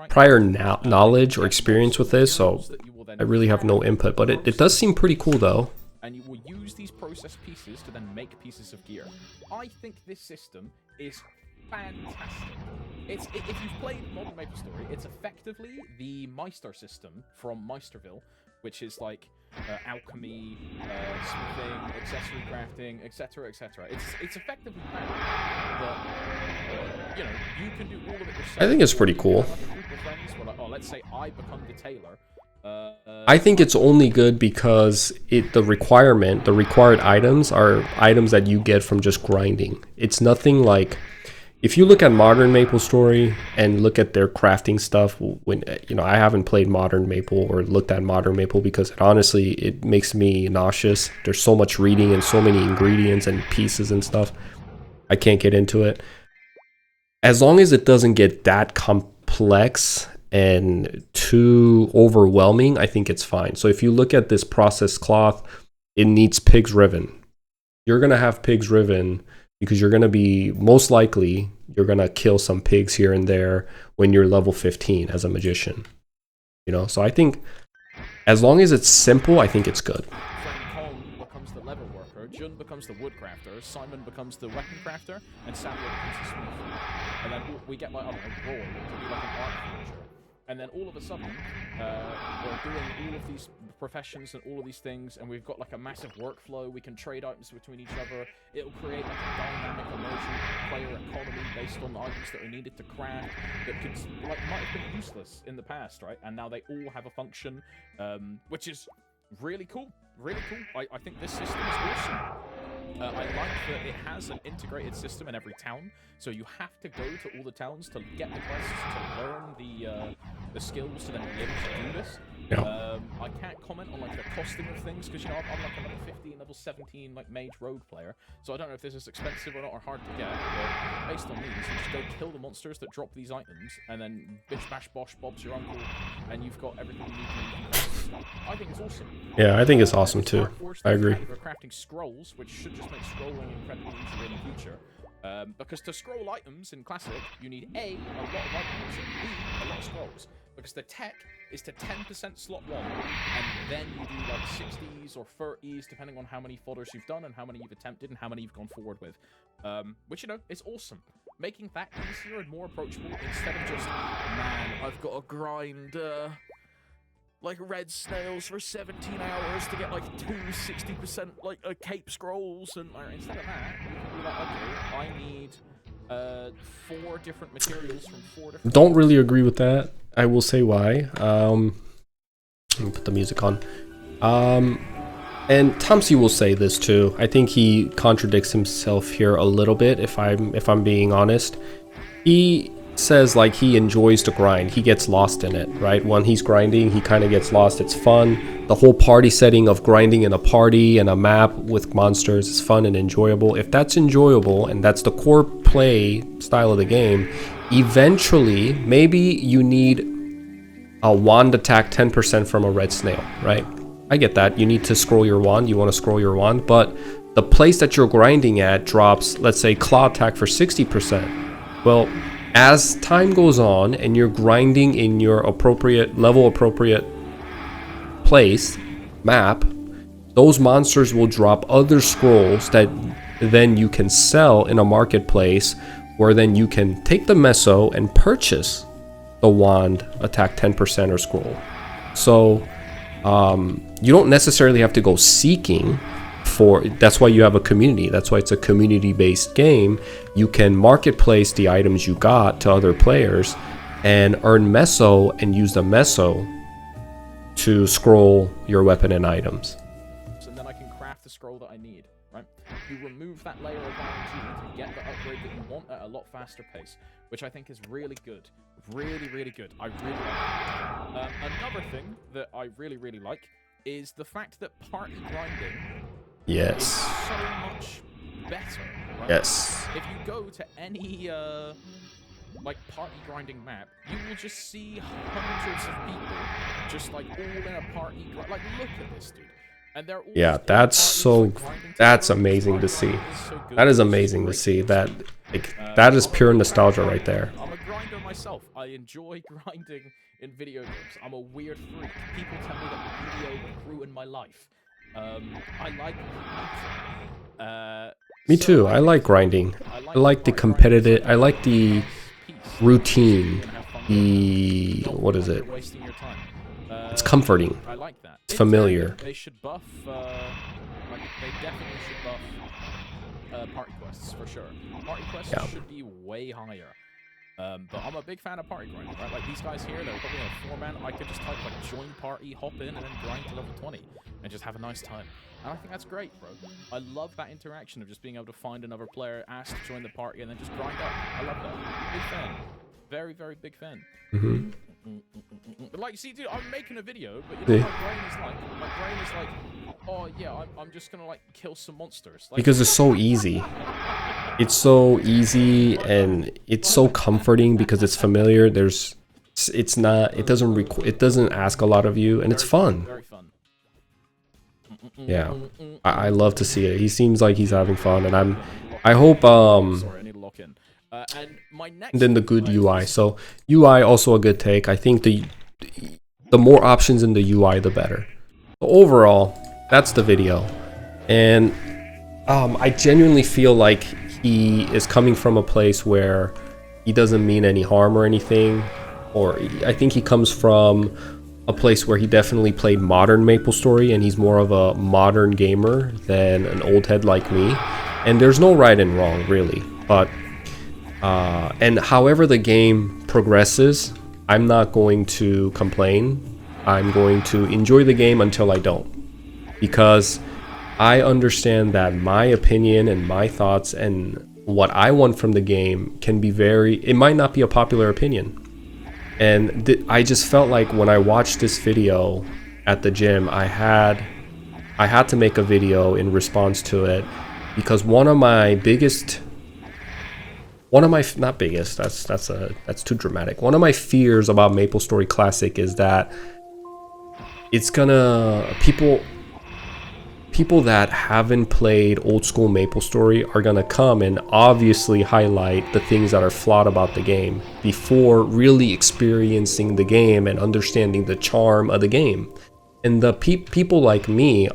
prior knowledge or experience with this, so I really have no input. But it does seem pretty cool, though. And you will use these processed pieces to then make pieces of gear. I think this system is fantastic. If you've played modern Maplestory, it's effectively the Meister system from Meisterville, which is like alchemy, smithing, accessory crafting, etc., etc. It's effectively that, but you know, you can do all of it yourself. I think it's pretty cool. Like a group of friends where like, oh, let's say I become the tailor. I think it's only good because the required items are items that you get from just grinding. It's nothing like, if you look at modern Maplestory and look at their crafting stuff, when I haven't played modern Maple or looked at modern Maple because it makes me nauseous. There's so much reading and so many ingredients and pieces and stuff. I can't get into it. As long as it doesn't get that complex and too overwhelming, I think it's fine. So if you look at this processed cloth, it needs pigs riven. You're gonna have pigs riven because you're gonna be, most likely, you're gonna kill some pigs here and there when you're level 15 as a magician. So I think as long as it's simple, I think it's good. Friend Tom becomes the leather worker Jun becomes the woodcrafter, Simon becomes the weapon crafter, and Samuel becomes the smith. And then we get like, I don't know, Roy to be like an art forger. And then all of a sudden, we're doing all of these professions and all of these things, and we've got like a massive workflow. We can trade items between each other. It'll create like a dynamic, emergent player economy based on the items that are needed to craft that could like might have been useless in the past, right? And now they all have a function, which is really cool. Really cool. I think this system is awesome. I like that it has an integrated system in every town, so you have to go to all the towns to get the quests, to learn the skills to then be able to do this. Yeah. I can't comment on like the costing of things because, you know, I'm like a level 15, level 17 like mage rogue player, so I don't know if this is expensive or not or hard to get. But based on these, you just go kill the monsters that drop these items, and then bish bash bosh Bob's your uncle, and you've got everything you need to make. I think it's awesome. Yeah, I think it's awesome too. I agree. We're crafting scrolls, which should just make scrolling incredibly easier in the future. Because to scroll items in Classic, you need A, a lot of items, and B, a lot of scrolls. Because the tech is to 10% slot 1, and then you do like 60s or 30s, depending on how many fodders you've done and how many you've attempted and how many you've gone forward with. Which, you know, is awesome. Making that easier and more approachable instead of just, man, I've got to grind, like red snails for 17 hours to get like 60% like cape scrolls, and instead of that, you can be like, okay, I need 4 different materials from 4 different. Don't really agree with that. I will say why. Let me put the music on. And Thompsies will say this too. I think he contradicts himself here a little bit. If I'm being honest, he says like he enjoys to grind. He gets lost in it, right? When he's grinding, he kind of gets lost. It's fun. The whole party setting of grinding in a party and a map with monsters is fun and enjoyable. If that's enjoyable and that's the core play style of the game, eventually maybe you need a wand attack 10% from a red snail, right? I get that. You need to scroll your wand. You want to scroll your wand, but the place that you're grinding at drops, let's say, claw attack for 60%. Well, as time goes on and you're grinding in your appropriate level, appropriate place, map, those monsters will drop other scrolls that then you can sell in a marketplace, where then you can take the meso and purchase the wand attack 10% or scroll. So you don't necessarily have to go seeking for, that's why you have a community. That's why it's a community-based game. You can marketplace the items you got to other players and earn meso and use the meso to scroll your weapon and items. So then I can craft the scroll that I need, right? You remove that layer of RNG to get the upgrade that you want at a lot faster pace, which I think is really good. Really, really good. I really like it. Another thing that I really, really like is the fact that party grinding is so much better, right? Yes. If you go to any like party grinding map, you will just see hundreds of people just like all in a party like, look at this, dude. And they're all that's amazing to see. That is amazing to see. That that is pure nostalgia right there. I'm a grinder myself. I enjoy grinding in video games. I'm a weird freak. People tell me that video would ruin my life. I like grinding. Me too. I like grinding. I like the competitive. I like the routine. What is it? It's comforting. I like that. It's familiar. They should buff. Like they definitely should buff party quests for sure. Party quests should be way higher. But I'm a big fan of party grinding, right? Like these guys here, they're probably a 4-man. I could just type like join party, hop in, and then grind to level 20 and just have a nice time. And I think that's great, bro. I love that interaction of just being able to find another player, ask to join the party, and then just grind up. I love that. Big fan. Very, very big fan. Mm-hmm. But like, see, dude, I'm making a video, but you know, my brain is like, oh yeah, I'm just gonna like kill some monsters. Like, because it's so easy. It's so easy and it's so comforting because it's familiar. It doesn't ask a lot of you, and it's fun. Very fun. Yeah, I love to see it. He seems like he's having fun, and I hope Sorry, I need to lock in. And my next. And then the good UI. So UI also a good take. I think the more options in the UI, the better. So overall, that's the video, and I genuinely feel like he is coming from a place where he doesn't mean any harm or anything, or I think he comes from a place where he definitely played modern Maplestory and he's more of a modern gamer than an old head like me. And there's no right and wrong really, but and however the game progresses, I'm not going to complain. I'm going to enjoy the game until I don't, because I understand that my opinion and my thoughts and what I want from the game can be it might not be a popular opinion. And I just felt like when I watched this video at the gym, I had to make a video in response to it, because not biggest, that's too dramatic. One of my fears about Maplestory Classic is that it's gonna people that haven't played old school Maplestory are gonna come and obviously highlight the things that are flawed about the game before really experiencing the game and understanding the charm of the game. And the people like me,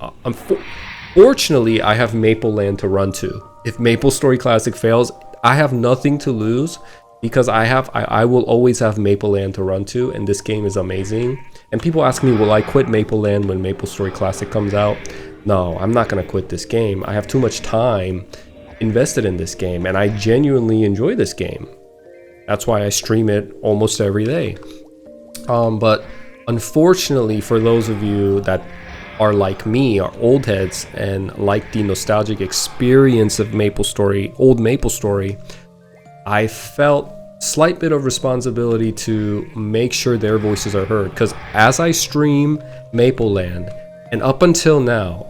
fortunately, I have Mapleland to run to. If Maplestory Classic fails, I have nothing to lose, because I will always have Mapleland to run to, and this game is amazing. And people ask me, will I quit Mapleland when Maplestory Classic comes out? No, I'm not gonna quit this game. I have too much time invested in this game, and I genuinely enjoy this game. That's why I stream it almost every day. But unfortunately, for those of you that are like me, are old heads and like the nostalgic experience of Maplestory, old Maplestory, I felt slight bit of responsibility to make sure their voices are heard, because as I stream Mapleland, and up until now,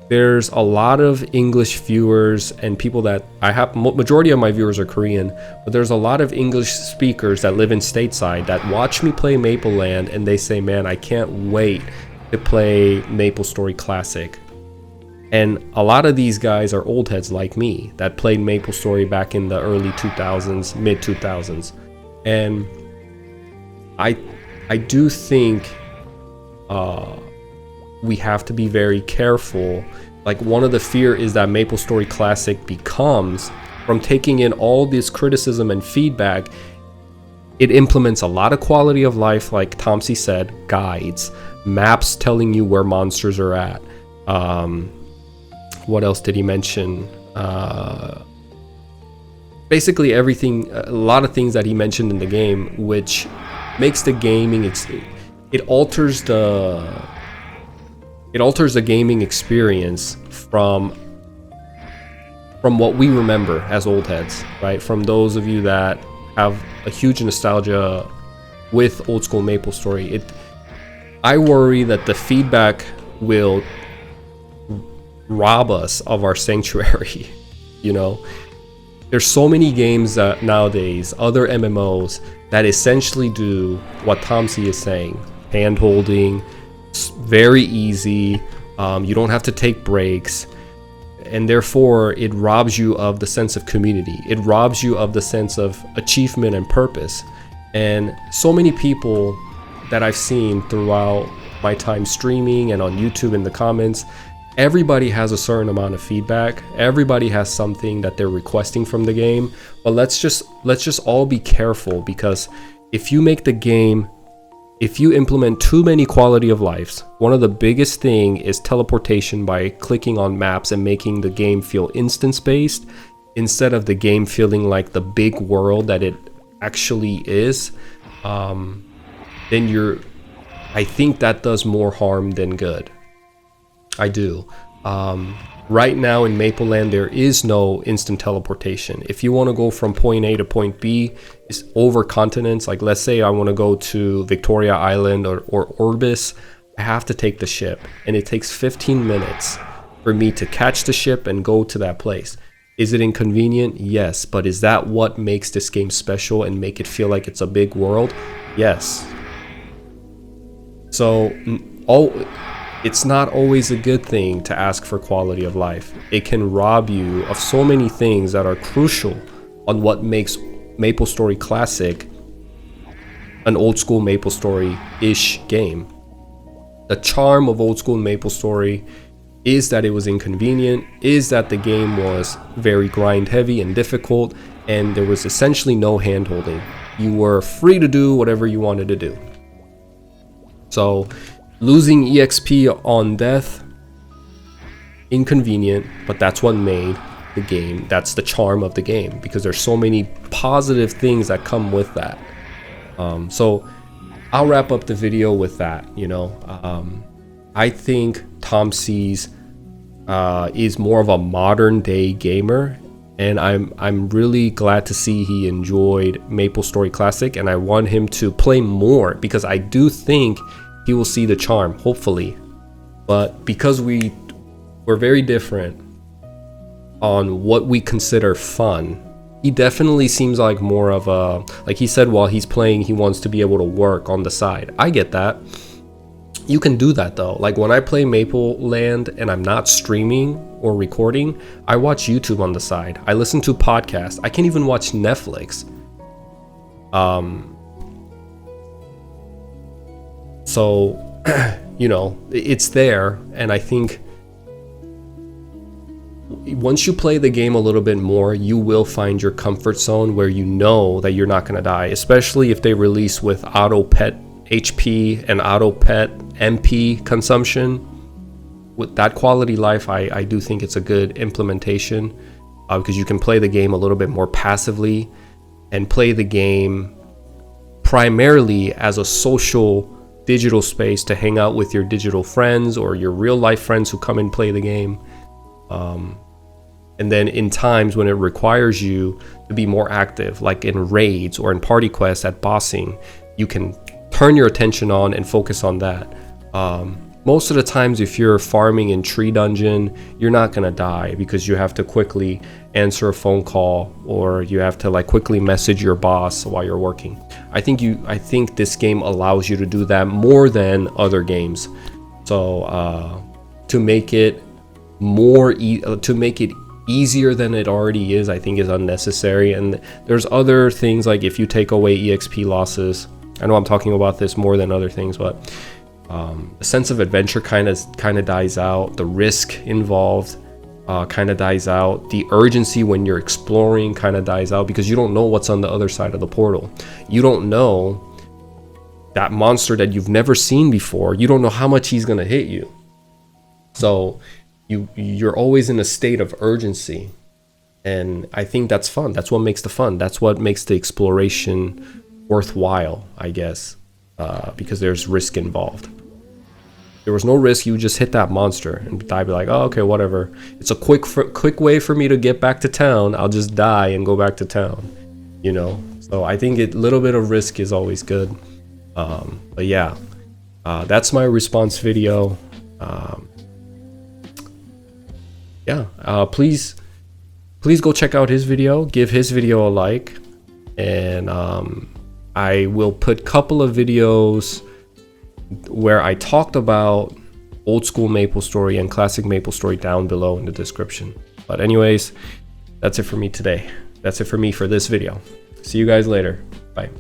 there's a lot of English viewers and people that I have, majority of my viewers are Korean, but there's a lot of English speakers that live in stateside that watch me play Mapleland, and they say, man, I can't wait to play Maplestory Classic. And a lot of these guys are old heads like me that played Maplestory back in the early 2000s, mid 2000s. And I do think we have to be very careful. Like, one of the fear is that Maplestory Classic becomes, from taking in all this criticism and feedback, it implements a lot of quality of life, like Thompsies said, guides, maps telling you where monsters are at. What else did he mention? Basically everything, a lot of things that he mentioned in the game, which makes the gaming, it alters the gaming experience from what we remember as old heads, right? From those of you that have a huge nostalgia with old school Maplestory, I worry that the feedback will rob us of our sanctuary. You know, there's so many games nowadays, other MMOs, that essentially do what Thompsy is saying: hand holding, very easy, you don't have to take breaks, and therefore it robs you of the sense of community, it robs you of the sense of achievement and purpose. And so many people that I've seen throughout my time streaming and on YouTube in the comments, everybody has a certain amount of feedback, everybody has something that they're requesting from the game. But let's just all be careful, because if you make the game, if you implement too many quality of lives, one of the biggest thing is teleportation, by clicking on maps and making the game feel instance based instead of the game feeling like the big world that it actually is. Then I think that does more harm than good. I do. Right now in Mapleland, there is no instant teleportation. If you want to go from point A to point B, it's over continents. Like, let's say I want to go to Victoria Island or Orbis, I have to take the ship, and it takes 15 minutes for me to catch the ship and go to that place. Is it inconvenient? Yes. But is that what makes this game special and make it feel like it's a big world? Yes. So, it's not always a good thing to ask for quality of life. It can rob you of so many things that are crucial on what makes Maplestory Classic an old school Maplestory-ish game. The charm of old school Maplestory is that it was inconvenient, is that the game was very grind heavy and difficult, and there was essentially no hand-holding. You were free to do whatever you wanted to do. So losing EXP on death, inconvenient, but that's what made the game, that's the charm of the game, because there's so many positive things that come with that. So I'll wrap up the video with that. I think Thompsies is more of a modern day gamer, and I'm really glad to see he enjoyed Maplestory Classic, and I want him to play more because I do think he will see the charm, hopefully. But because we're very different on what we consider fun, he definitely seems like more of a, like he said, while he's playing, he wants to be able to work on the side. I get that. You can do that though. Like when I play Maple Land and I'm not streaming or recording, I watch YouTube on the side. I listen to podcasts. I can't even watch Netflix. So, it's there, and I think once you play the game a little bit more, you will find your comfort zone where you know that you're not going to die, especially if they release with auto pet HP and auto pet MP consumption. With that quality life, I do think it's a good implementation, because you can play the game a little bit more passively and play the game primarily as a social digital space to hang out with your digital friends or your real life friends who come and play the game. And then in times when it requires you to be more active, like in raids or in party quests at bossing, you can turn your attention on and focus on that. Most of the times if you're farming in Tree Dungeon, you're not gonna die because you have to quickly answer a phone call or you have to like quickly message your boss while you're working. I think this game allows you to do that more than other games. So to make it easier than it already is, I think is unnecessary. And there's other things, like if you take away EXP losses, I know I'm talking about this more than other things, but the sense of adventure kind of dies out. The risk involved kind of dies out. The urgency when you're exploring kind of dies out because you don't know what's on the other side of the portal. You don't know that monster that you've never seen before. You don't know how much he's gonna hit you. So you're always in a state of urgency, and I think that's fun. That's what makes the fun. That's what makes the exploration worthwhile, I guess, because there's risk involved. There was no risk. You just hit that monster and die. Be like, oh, okay, whatever. It's a quick way for me to get back to town. I'll just die and go back to town, So I think a little bit of risk is always good. But yeah, that's my response video. Please go check out his video. Give his video a like, and I will put a couple of videos where I talked about old school Maplestory and classic Maplestory down below in the description. But anyways, that's it for me today. That's it for me for this video. See you guys later. Bye.